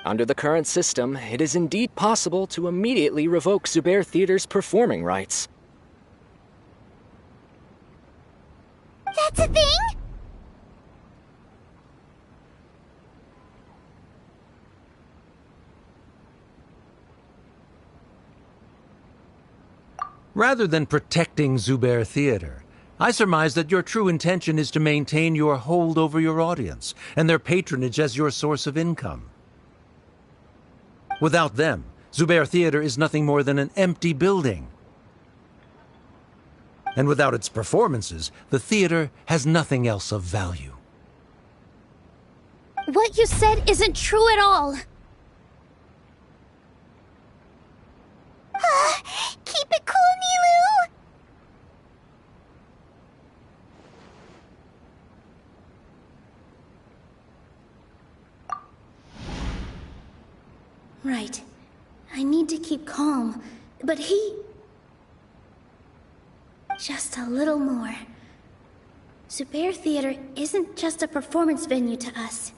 Under the current system, it is indeed possible to immediately revoke Zubair Theater's performing rights. That's a thing? Rather than protecting Zubair Theater, I surmise that your true intention is to maintain your hold over your audience and their patronage as your source of income. Without them, Zubair Theater is nothing more than an empty building. And without its performances, the theater has nothing else of value. What you said isn't true at all. Keep it cool, Nilou! Right. I need to keep calm, but he... Just a little more. Zubair Theater isn't just a performance venue to us.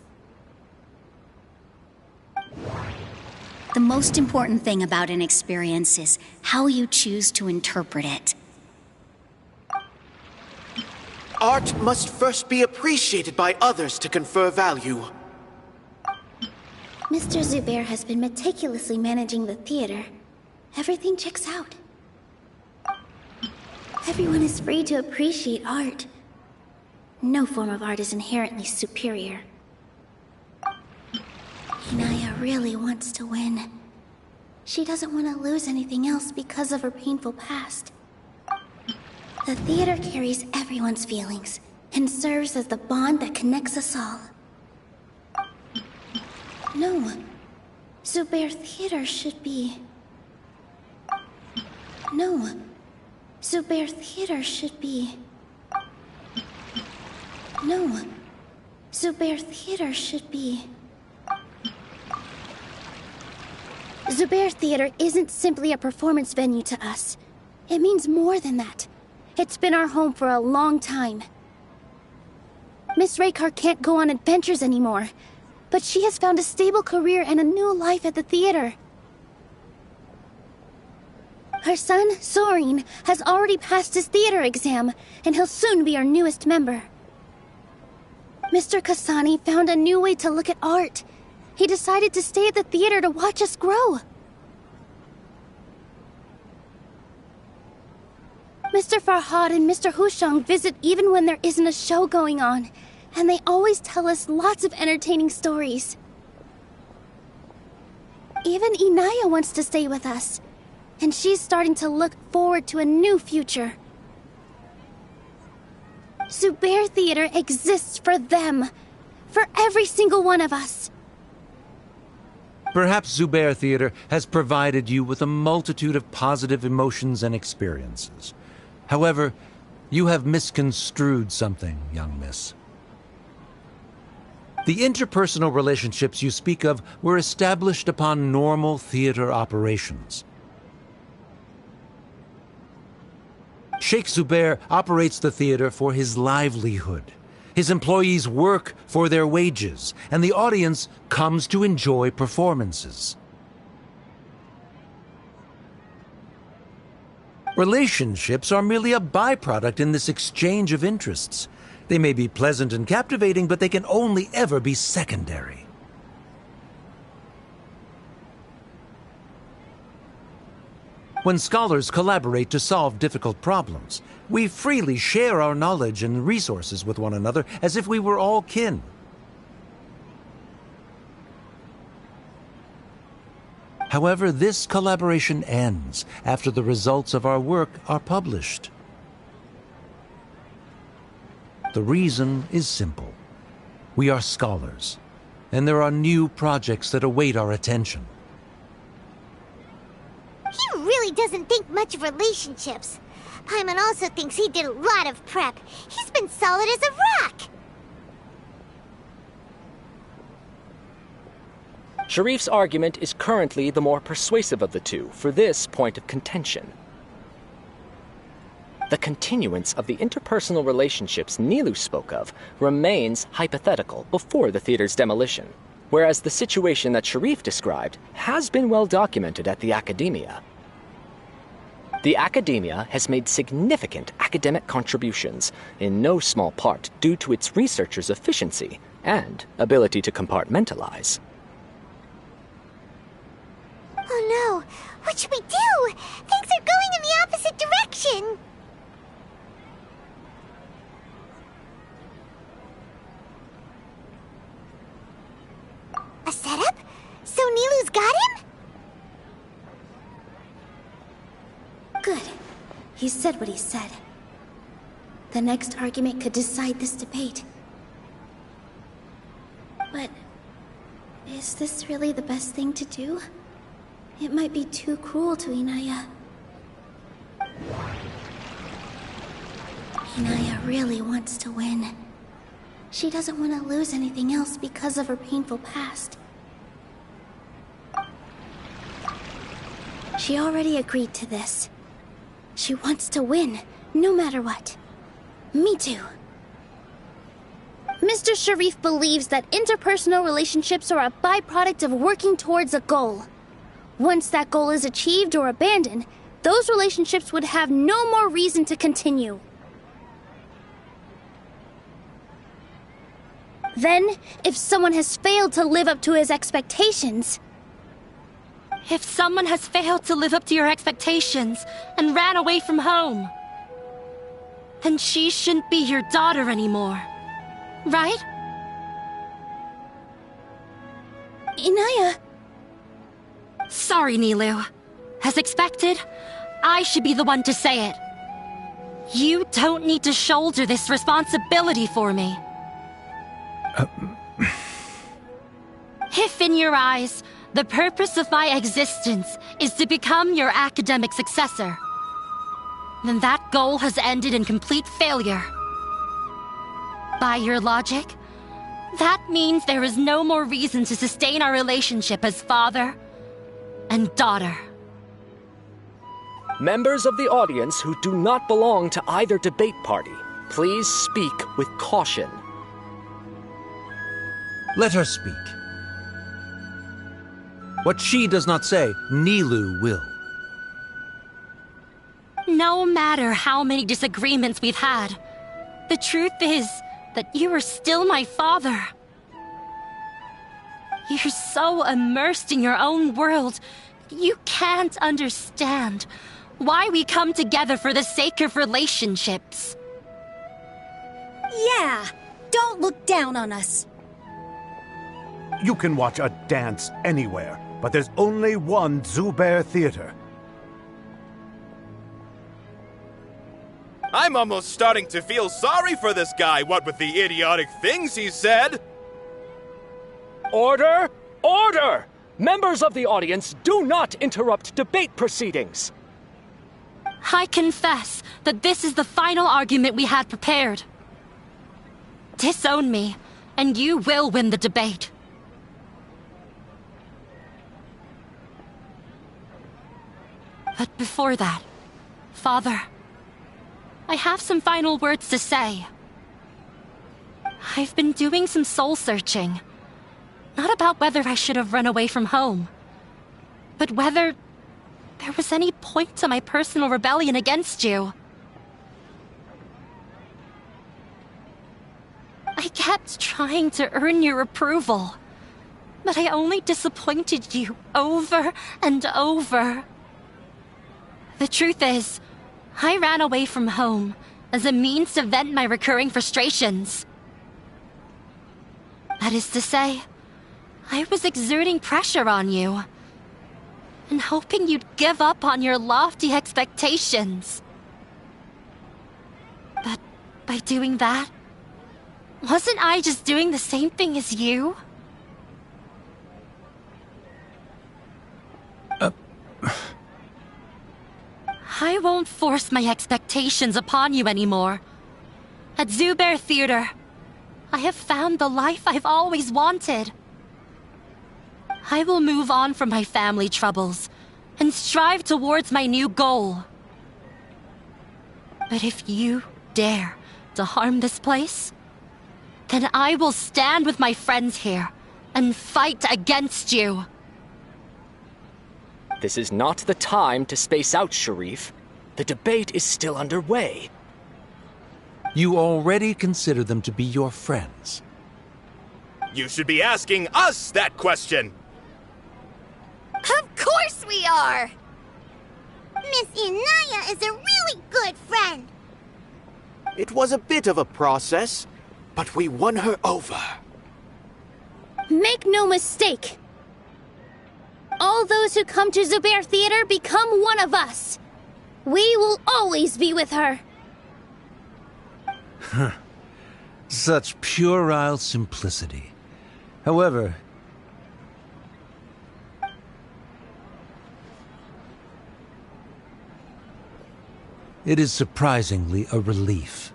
The most important thing about an experience is how you choose to interpret it. Art must first be appreciated by others to confer value. Mr. Zubair has been meticulously managing the theater. Everything checks out. Everyone is free to appreciate art. No form of art is inherently superior. Inaya really wants to win. She doesn't want to lose anything else because of her painful past. The theater carries everyone's feelings and serves as the bond that connects us all. No. Zubair Theater should be... No. Zubair Theater should be... No. Zubair Theater should be... Zubair Theater isn't simply a performance venue to us. It means more than that. It's been our home for a long time. Miss Raykar can't go on adventures anymore, but she has found a stable career and a new life at the theater. Her son, Sorin, has already passed his theater exam, and he'll soon be our newest member. Mr. Kasani found a new way to look at art. He decided to stay at the theater to watch us grow. Mr. Farhad and Mr. Hushang visit even when there isn't a show going on, and they always tell us lots of entertaining stories. Even Inaya wants to stay with us, and she's starting to look forward to a new future. Zubair Theater exists for them, for every single one of us. Perhaps Zubair Theater has provided you with a multitude of positive emotions and experiences. However, you have misconstrued something, young miss. The interpersonal relationships you speak of were established upon normal theater operations. Sheikh Zubair operates the theater for his livelihood. His employees work for their wages, and the audience comes to enjoy performances. Relationships are merely a byproduct in this exchange of interests. They may be pleasant and captivating, but they can only ever be secondary. When scholars collaborate to solve difficult problems, we freely share our knowledge and resources with one another as if we were all kin. However, this collaboration ends after the results of our work are published. The reason is simple. We are scholars, and there are new projects that await our attention. He really doesn't think much of relationships. Paimon also thinks he did a lot of prep. He's been solid as a rock. Sharif's argument is currently the more persuasive of the two for this point of contention. the continuance of the interpersonal relationships Nilou spoke of remains hypothetical before the theater's demolition, whereas the situation that Sharif described has been well documented at the Academia. The Academia has made significant academic contributions, in no small part due to its researchers' efficiency and ability to compartmentalize. Oh no! What should we do? Things are going in the opposite direction! A setup? So Nilou's got him? Good. He said what he said. The next argument could decide this debate. But is this really the best thing to do? It might be too cruel to Inaya. Inaya really wants to win. She doesn't want to lose anything else because of her painful past. She already agreed to this. She wants to win, no matter what. Me too. Mr. Sharif believes that interpersonal relationships are a byproduct of working towards a goal. Once that goal is achieved or abandoned, those relationships would have no more reason to continue. Then, if someone has failed to live up to his expectations... If someone has failed to live up to your expectations and ran away from home, then she shouldn't be your daughter anymore, right? Inaya... Sorry, Nilou. As expected, I should be the one to say it. You don't need to shoulder this responsibility for me. If in your eyes, the purpose of my existence is to become your academic successor, then that goal has ended in complete failure. By your logic, that means there is no more reason to sustain our relationship as father and daughter. Members of the audience who do not belong to either debate party, please speak with caution. Let her speak. What she does not say, Nilou will. No matter how many disagreements we've had, the truth is that you are still my father. You're so immersed in your own world, you can't understand why we come together for the sake of relationships. Yeah, don't look down on us. You can watch a dance anywhere, but there's only one Zubair Theater. I'm almost starting to feel sorry for this guy, what with the idiotic things he said. Order! Order! Members of the audience, do not interrupt debate proceedings. I confess that this is the final argument we had prepared. Disown me, and you will win the debate. But before that, Father, I have some final words to say. I've been doing some soul-searching. Not about whether I should have run away from home, but whether there was any point to my personal rebellion against you. I kept trying to earn your approval, but I only disappointed you over and over. The truth is, I ran away from home as a means to vent my recurring frustrations. That is to say, I was exerting pressure on you and hoping you'd give up on your lofty expectations. But by doing that, wasn't I just doing the same thing as you? I won't force my expectations upon you anymore. At Zubair Theater, I have found the life I've always wanted. I will move on from my family troubles and strive towards my new goal. But if you dare to harm this place, then I will stand with my friends here and fight against you. This is not the time to space out, Sharif. The debate is still underway. You already consider them to be your friends. You should be asking us that question! Of course we are! Miss Inaya is a really good friend. It was a bit of a process, but we won her over. Make no mistake. All those who come to Zubair Theater become one of us. We will always be with her. Such puerile simplicity. However, it is surprisingly a relief.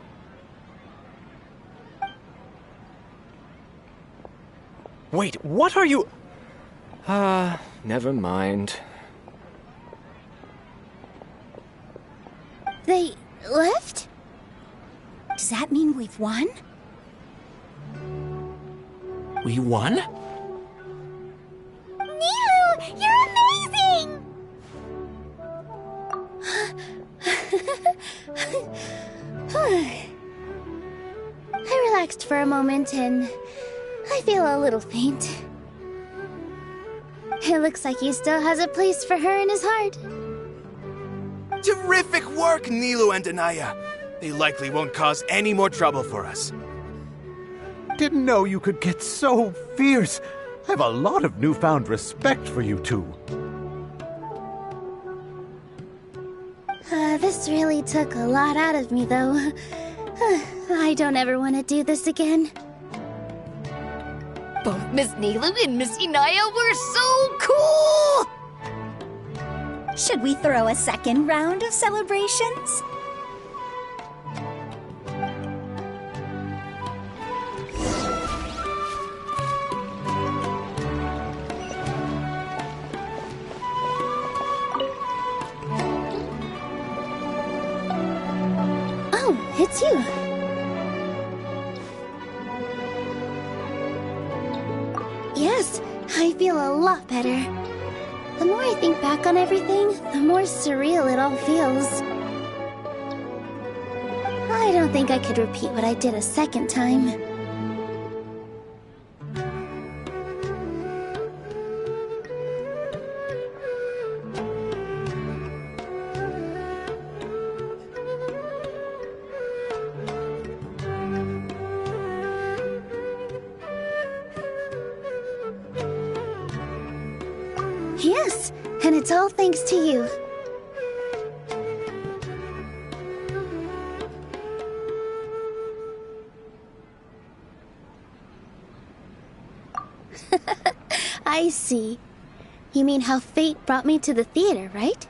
Wait, what are you... never mind. They left? Does that mean we've won? We won? Nilou, you're amazing! I relaxed for a moment and I feel a little faint. It looks like he still has a place for her in his heart. Terrific work, Nilou and Anaya. They likely won't cause any more trouble for us. Didn't know you could get so fierce. I have a lot of newfound respect for you two. This really took a lot out of me, though. I don't ever want to do this again. Both Miss Nilou and Miss Inaya were so cool! Should we throw a second round of celebrations? Oh, it's you. Yes, I feel a lot better. The more I think back on everything, the more surreal it all feels. I don't think I could repeat what I did a second time. Yes, and it's all thanks to you. I see. You mean how fate brought me to the theater, right?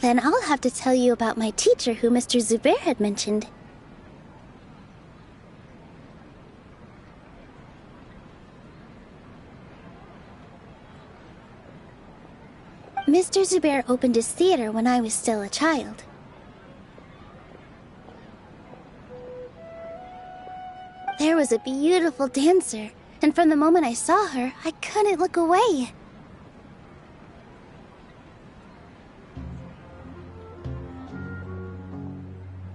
Then I'll have to tell you about my teacher who Mr. Zubair had mentioned. Mr. Zubair opened his theater when I was still a child. There was a beautiful dancer, and from the moment I saw her, I couldn't look away.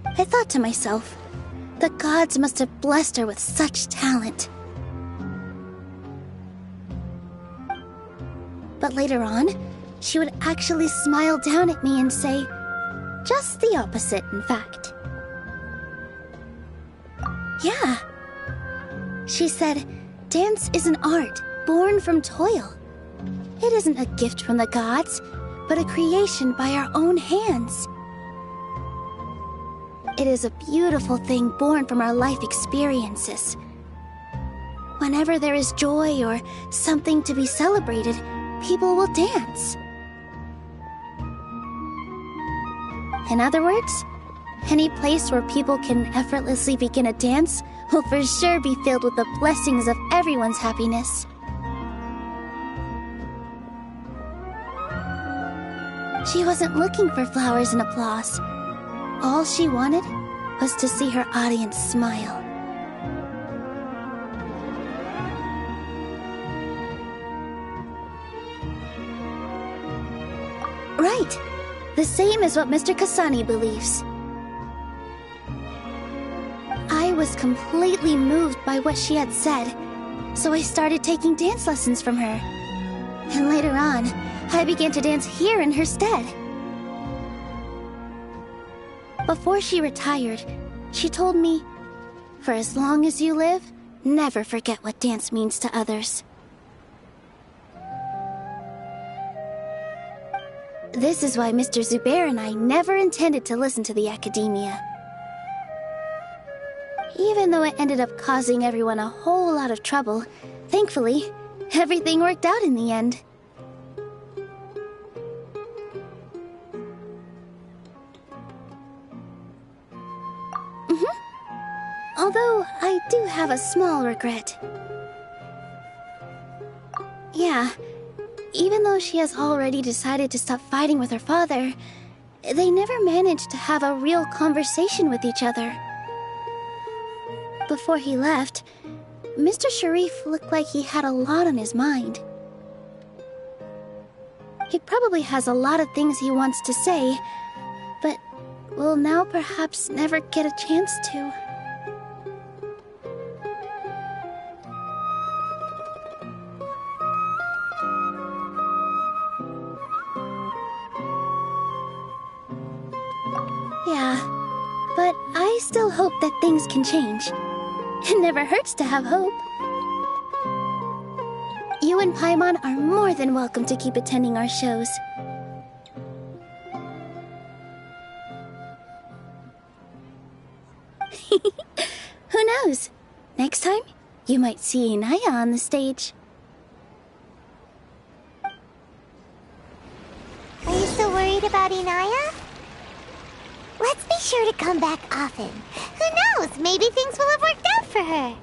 I thought to myself, the gods must have blessed her with such talent. But later on, she would actually smile down at me and say, just the opposite, in fact. Yeah. She said, dance is an art born from toil. It isn't a gift from the gods, but a creation by our own hands. It is a beautiful thing born from our life experiences. Whenever there is joy or something to be celebrated, people will dance. In other words, any place where people can effortlessly begin a dance will for sure be filled with the blessings of everyone's happiness. She wasn't looking for flowers and applause. All she wanted was to see her audience smile. Right. The same as what Mr. Kasani believes. I was completely moved by what she had said, so I started taking dance lessons from her. And later on, I began to dance here in her stead. Before she retired, she told me, "For as long as you live, never forget what dance means to others." This is why Mr. Zubair and I never intended to listen to the Academia. Even though it ended up causing everyone a whole lot of trouble, thankfully, everything worked out in the end. Although, I do have a small regret. Yeah, even though she has already decided to stop fighting with her father, they never managed to have a real conversation with each other. Before he left, Mr. Sharif looked like he had a lot on his mind. He probably has a lot of things he wants to say, but will now perhaps never get a chance to. Yeah, but I still hope that things can change. It never hurts to have hope. You and Paimon are more than welcome to keep attending our shows. Who knows? Next time, you might see Inaya on the stage. Are you still worried about Inaya? Let's be sure to come back often. Who knows? Maybe things will have worked out for her.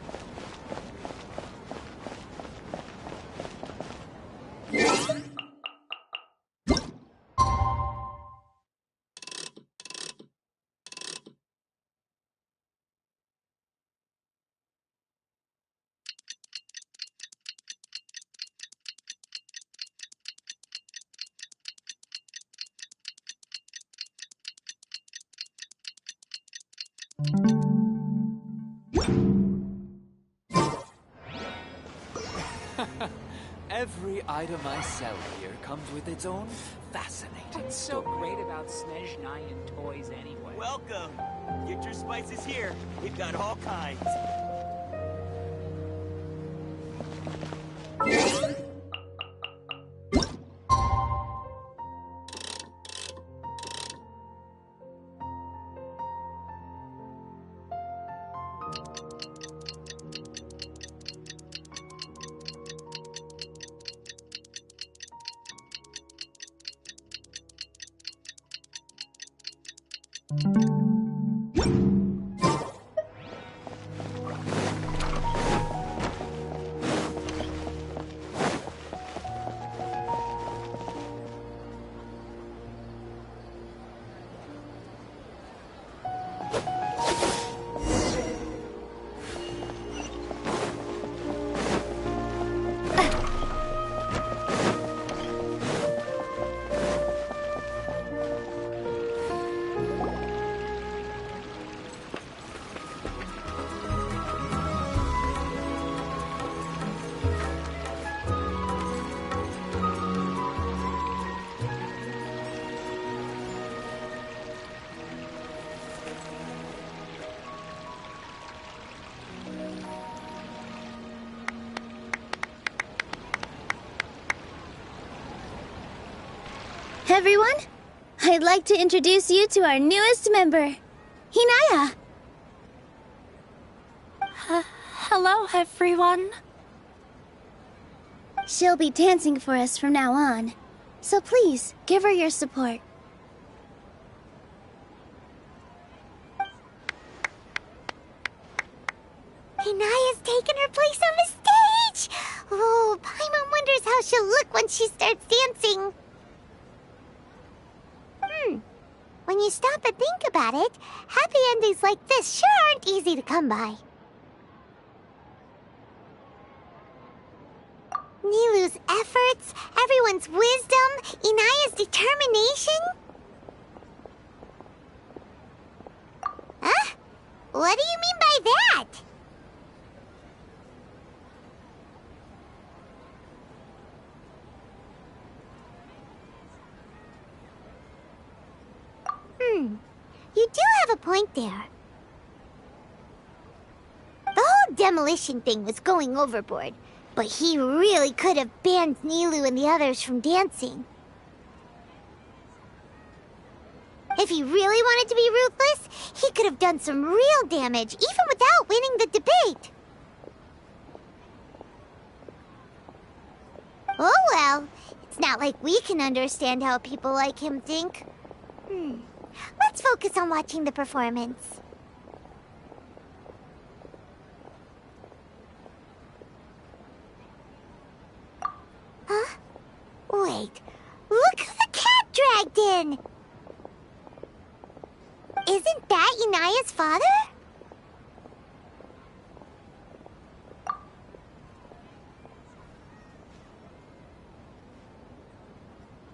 Every item I sell here comes with its own fascinating What's so great about Snezhnayan toys anyway? Welcome! Get your spices here. We've got all kinds. Everyone, I'd like to introduce you to our newest member, Hinaya. Hello, everyone. She'll be dancing for us from now on, so please give her your support. Inaya's taken her place on the stage! Oh, Paimon wonders how she'll look when she starts dancing. you stop and think about it, happy endings like this sure aren't easy to come by. Nilou's efforts, everyone's wisdom, Inaya's determination. Huh? What do you mean by that? You do have a point there. The whole demolition thing was going overboard, but he really could have banned Nilou and the others from dancing. If he really wanted to be ruthless, he could have done some real damage, even without winning the debate. Oh well, it's not like we can understand how people like him think. Let's focus on watching the performance. Huh? Wait, look who the cat dragged in! Isn't that Inaya's father?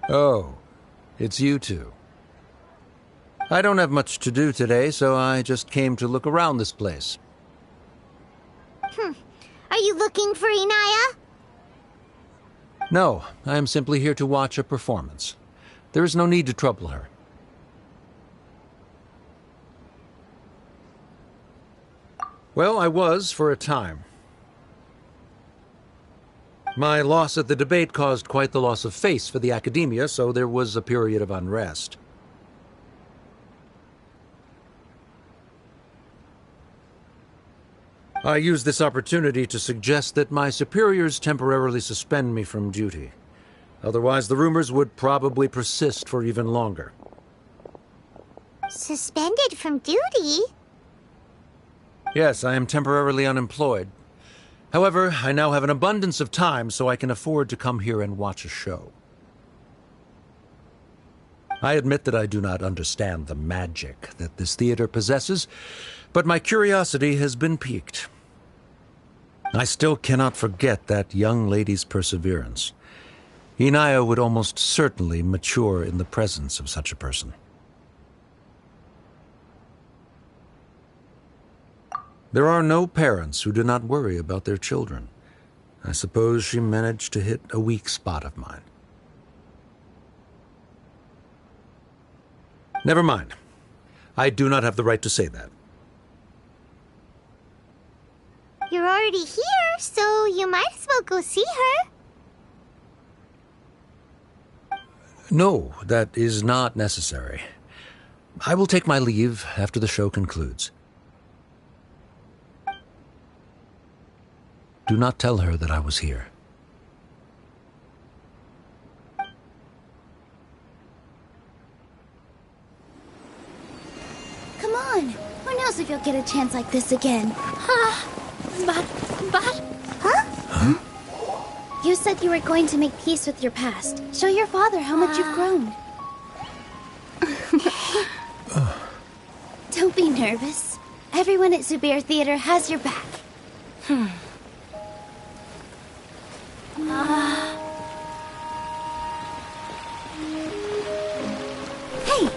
Oh, it's you two. I don't have much to do today, so I just came to look around this place. Are you looking for Inaya? No, I am simply here to watch a performance. There is no need to trouble her. Well, I was for a time. My loss at the debate caused quite the loss of face for the academia, so there was a period of unrest. I used this opportunity to suggest that my superiors temporarily suspend me from duty. Otherwise, the rumors would probably persist for even longer. Suspended from duty? Yes, I am temporarily unemployed. However, I now have an abundance of time, so I can afford to come here and watch a show. I admit that I do not understand the magic that this theater possesses, but my curiosity has been piqued. I still cannot forget that young lady's perseverance. Inaya would almost certainly mature in the presence of such a person. There are no parents who do not worry about their children. I suppose she managed to hit a weak spot of mine. Never mind. I do not have the right to say that. You're already here, so you might as well go see her. No, that is not necessary. I will take my leave after the show concludes. Do not tell her that I was here. Come on. Who knows if you'll get a chance like this again? But... Huh? You said you were going to make peace with your past. Show your father how much you've grown. Don't be nervous. Everyone at Zubair Theater has your back. Hey,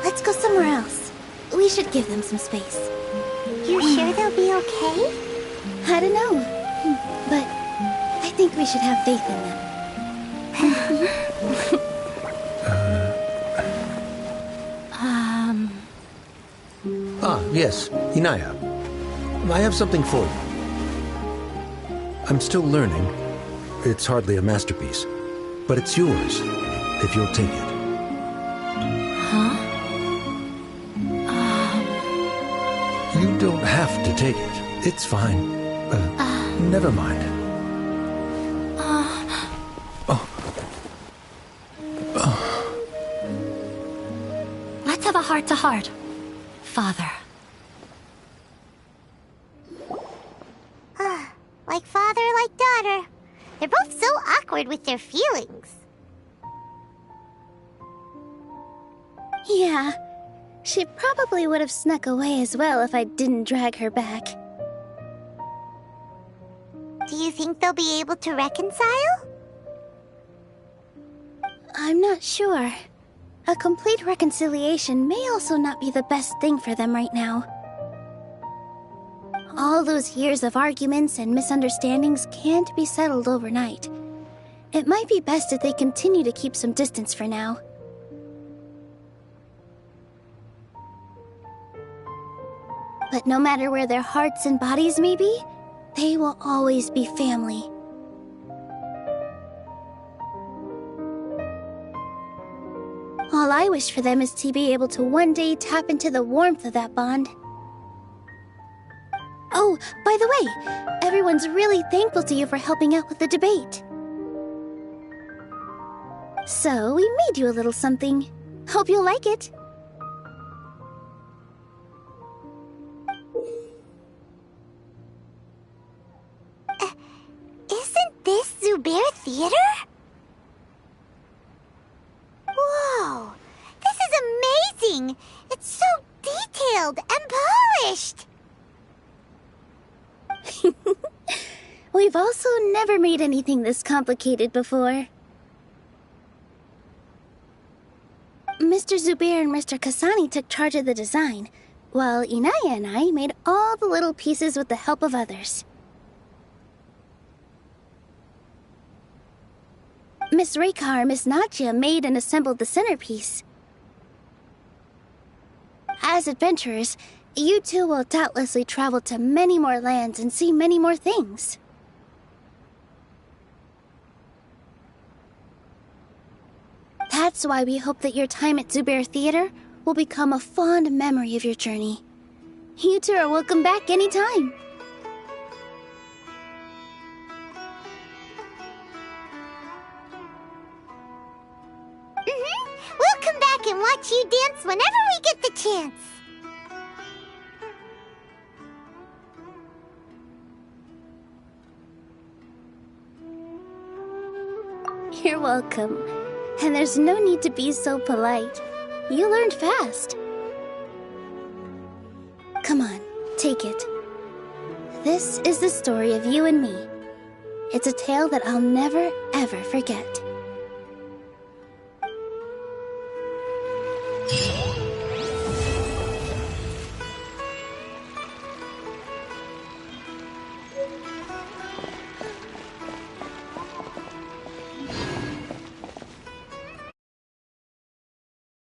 let's go somewhere else. We should give them some space. You sure they'll be okay? I don't know, but I think we should have faith in them. Yes, Inaya. I have something for you. I'm still learning. It's hardly a masterpiece, but it's yours, if you'll take it. You don't have to take it. It's fine. Never mind. Let's have a heart-to-heart, Father. Like father, like daughter. They're both so awkward with their feelings. Yeah, She probably would have snuck away as well if I didn't drag her back. Do you think they'll be able to reconcile? I'm not sure. A complete reconciliation may also not be the best thing for them right now. All those years of arguments and misunderstandings can't be settled overnight. It might be best if they continue to keep some distance for now. But no matter where their hearts and bodies may be, they will always be family. All I wish for them is to be able to one day tap into the warmth of that bond. Oh, by the way, everyone's really thankful to you for helping out with the debate. So, we made you a little something. Hope you'll like it. Isn't this Zubair Theater? Whoa! This is amazing! It's so detailed and polished! We've also never made anything this complicated before. Mr. Zubair and Mr. Kasani took charge of the design, while Inaya and I made all the little pieces with the help of others. Miss Reikar and Miss Nadia made and assembled the centerpiece. As adventurers, you two will doubtlessly travel to many more lands and see many more things. That's why we hope that your time at Zubair Theater will become a fond memory of your journey. You two are welcome back anytime. We'll come back and watch you dance whenever we get the chance. You're welcome. And there's no need to be so polite. You learned fast. Come on, take it. This is the story of you and me. It's a tale that I'll never, ever forget.